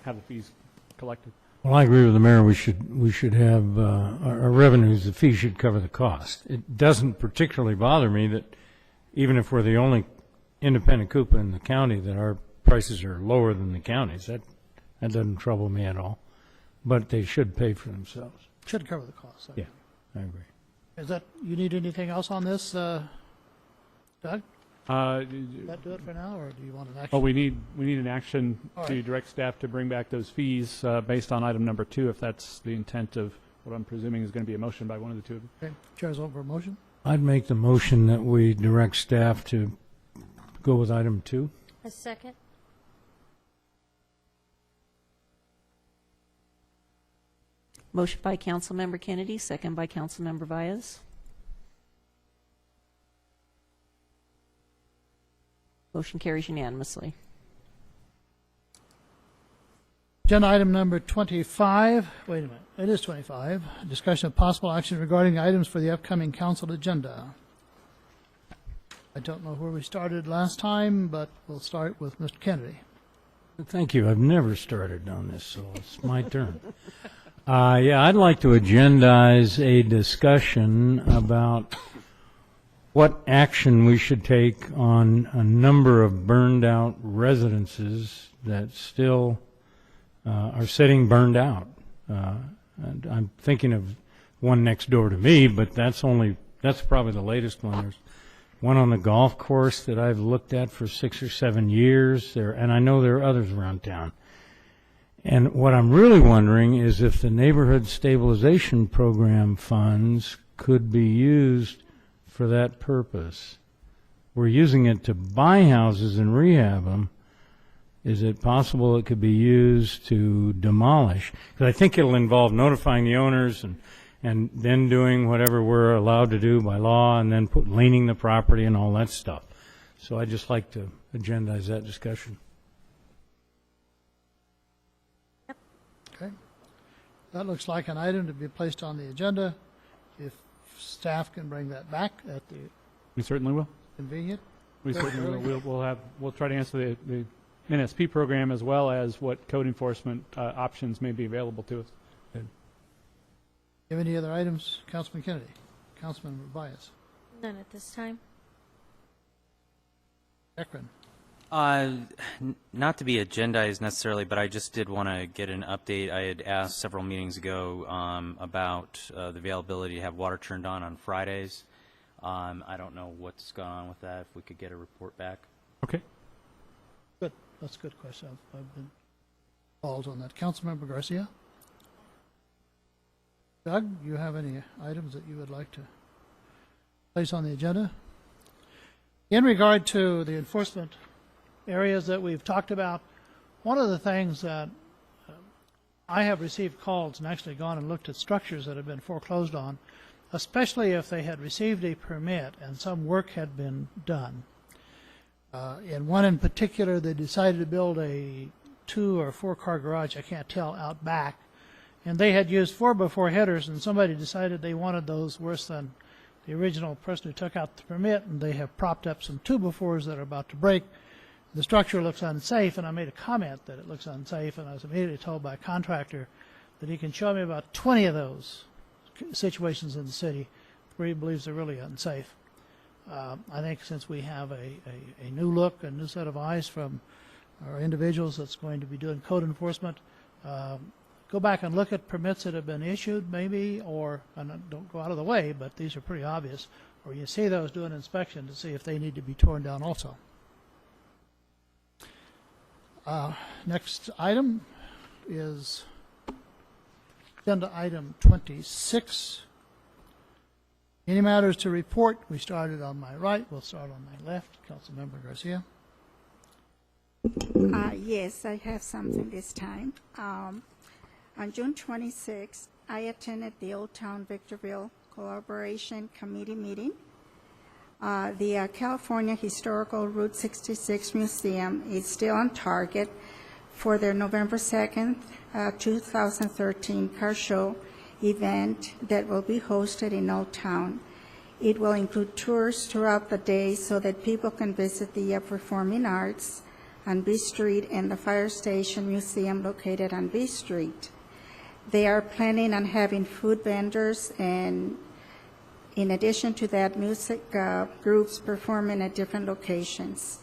have the fees collected. Well, I agree with the mayor. We should have our revenues. The fee should cover the cost. It doesn't particularly bother me that even if we're the only independent Coupa in the county, that our prices are lower than the county's. That doesn't trouble me at all. But they should pay for themselves. Should cover the cost. Yeah, I agree. Is that, you need anything else on this, Doug? Does that do it for now, or do you want an action? Well, we need an action All to right. direct staff to bring back those fees based on item number 2, if that's the intent of what I'm presuming is going to be a motion by one of the two of you. Okay, chair's over a motion. I'd make the motion that we direct staff to go with item 2. A second. Motion by Councilmember Kennedy, second by Councilmember Baez. Motion carries unanimously. Agenda item number 25, wait a minute, it is 25, discussion of possible action regarding items for the upcoming council agenda. I don't know where we started last time, but we'll start with Mr. Kennedy. Thank you. I've never started on this, so it's my turn. Yeah, I'd like to agendize a discussion about what action we should take on a number of burned out residences that still are sitting burned out. And I'm thinking of one next door to me, but that's probably the latest one. There's one on the golf course that I've looked at for 6 or 7 years there, and I know there are others around town. And what I'm really wondering is if the neighborhood stabilization program funds could be used for that purpose. We're using it to buy houses and rehab them. Is it possible it could be used to demolish? Because I think it'll involve notifying the owners and then doing whatever we're allowed to do by law, and then leaning the property and all that stuff. So I'd just like to agendize that discussion. Okay. That looks like an item to be placed on the agenda. If staff can bring that back at the We certainly will. convenient. We very certainly early. will. We'll try to answer the NSP program as well as what code enforcement options may be available to us. Have any other items, Councilman Kennedy? Councilman Baez? None at this time. Ekron? Not to be agendized necessarily, but I just did want to get an update. I had asked several meetings ago about the availability to have water turned on Fridays. I don't know what's gone on with that, if we could get a report back. Okay. Good. That's a good question. I've been called on that. Councilmember Garcia? Doug, you have any items that you would like to place on the agenda? In regard to the enforcement areas that we've talked about, one of the things that I have received calls and actually gone and looked at structures that have been foreclosed on, especially if they had received a permit and some work had been done. In one in particular, they decided to build a 2 or 4 car garage, I can't tell, out back. And they had used 4x4 headers, and somebody decided they wanted those worse than the original person who took out the permit, and they have propped up some 2x4s that are about to break. The structure looks unsafe, and I made a comment that it looks unsafe, and I was immediately told by a contractor that he can show me about 20 of those situations in the city where he believes they're really unsafe. I think since we have a new look, a new set of eyes from our individuals that's going to be doing code enforcement, go back and look at permits that have been issued maybe, or and don't go out of the way, but these are pretty obvious, or you see those, do an inspection to see if they need to be torn down also. Next item is agenda item 26. Any matters to report? We started on my right. We'll start on my left. Councilmember Garcia. Yes, I have something this time. On June 26th, I attended the Old Town Victorville Collaboration Committee meeting. The California Historical Route 66 Museum is still on target for their November 2nd, 2013 car show event that will be hosted in Old Town. It will include tours throughout the day so that people can visit the Performing Arts on B Street and the Fire Station Museum located on B Street. They are planning on having food vendors, and in addition to that, music groups performing at different locations.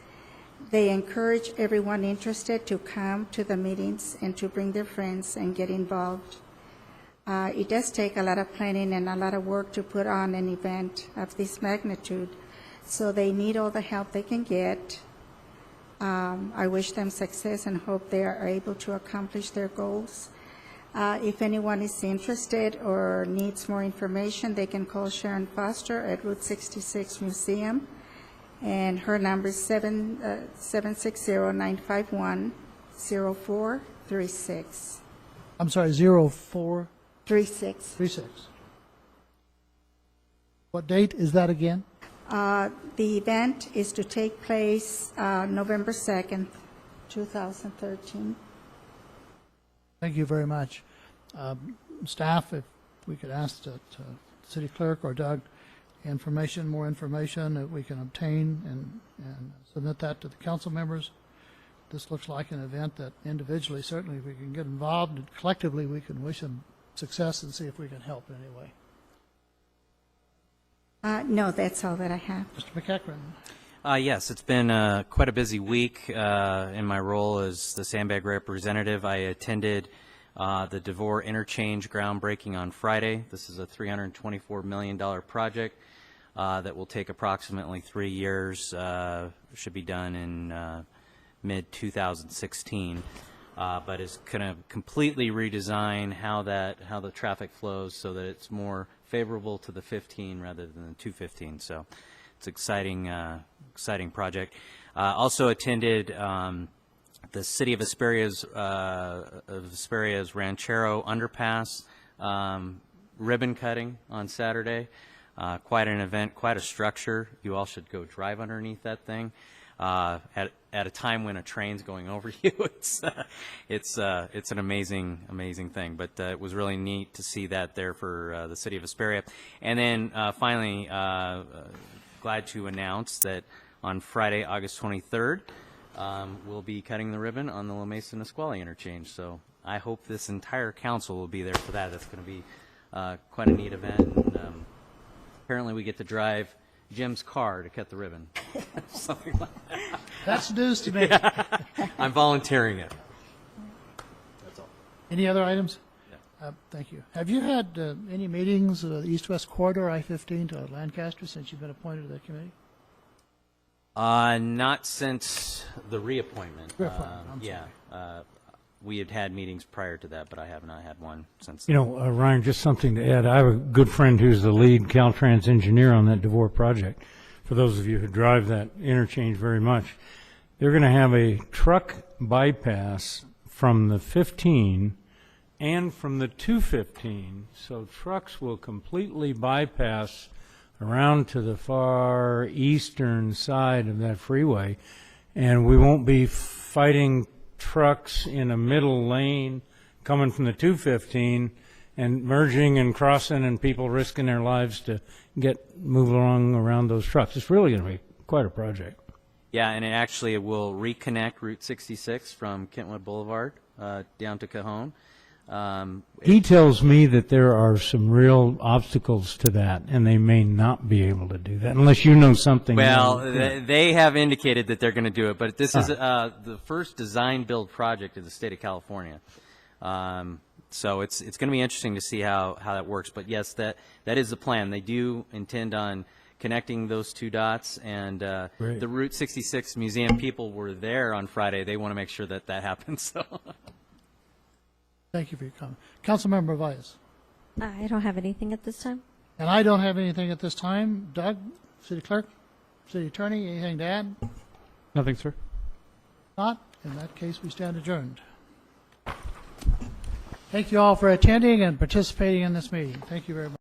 They encourage everyone interested to come to the meetings and to bring their friends and get involved. It does take a lot of planning and a lot of work to put on an event of this magnitude, so they need all the help they can get. I wish them success and hope they are able to accomplish their goals. If anyone is interested or needs more information, they can call Sharon Foster at Route 66 Museum, and her number is 760-951-0436. I'm sorry, 04? 36. What date is that again? The event is to take place November 2nd, 2013. Thank you very much. Staff, if we could ask the city clerk or Doug more information that we can obtain and submit that to the council members. This looks like an event that individually, certainly if we can get involved, and collectively we can wish them success and see if we can help in any way. No, that's all that I have. Mr. McEachran. Yes, it's been quite a busy week in my role as the Sandbag representative. I attended the DeVore Interchange groundbreaking on Friday. This is a $324 million project that will take approximately 3 years. Should be done in mid-2016. But is going to completely redesign how the traffic flows so that it's more favorable to the 15 rather than the 215. So it's exciting project. Also attended the City of Hesperia's Ranchero Underpass ribbon cutting on Saturday. Quite an event, quite a structure. You all should go drive underneath that thing. At a time when a train's going over you, it's an amazing thing. But it was really neat to see that there for the City of Hesperia. And then finally, glad to announce that on Friday, August 23rd, we'll be cutting the ribbon on the La Mesa Nisqually interchange. So I hope this entire council will be there for that. That's going to be quite a neat event. And, apparently, we get to drive Jim's car to cut the ribbon. Something like that. That's news to me. Yeah. I'm volunteering it. That's all. Any other items? Yeah. Thank you. Have you had any meetings of the East-West Corridor, I-15 to Lancaster, since you've been appointed to that committee? Not since the reappointment. Yeah. We had meetings prior to that, but I have not had one since. You know, Ryan, just something to add. I have a good friend who's the lead Caltrans engineer on that DeVore project. For those of you who drive that interchange very much, they're going to have a truck bypass from the 15 and from the 215. So trucks will completely bypass around to the far eastern side of that freeway, and we won't be fighting trucks in a middle lane coming from the 215 and merging and crossing and people risking their lives to move along around those trucks. It's really going to be quite a project. Yeah, and it will reconnect Route 66 from Kentwood Boulevard down to Cajon. He tells me that there are some real obstacles to that, and they may not be able to do that unless you know something. Well, they have indicated that they're going to do it, but this is the first design-build project in the state of California. So it's going to be interesting to see how that works. But yes, that is the plan. They do intend on connecting those two dots, and the Route 66 museum people were there on Friday. They want to make sure that happens. So. Thank you for your comment. Councilmember Vice. I don't have anything at this time. And I don't have anything at this time. Doug, City Clerk, City Attorney, anything to add? Nothing, sir. Not? In that case, we stand adjourned. Thank you all for attending and participating in this meeting. Thank you very much.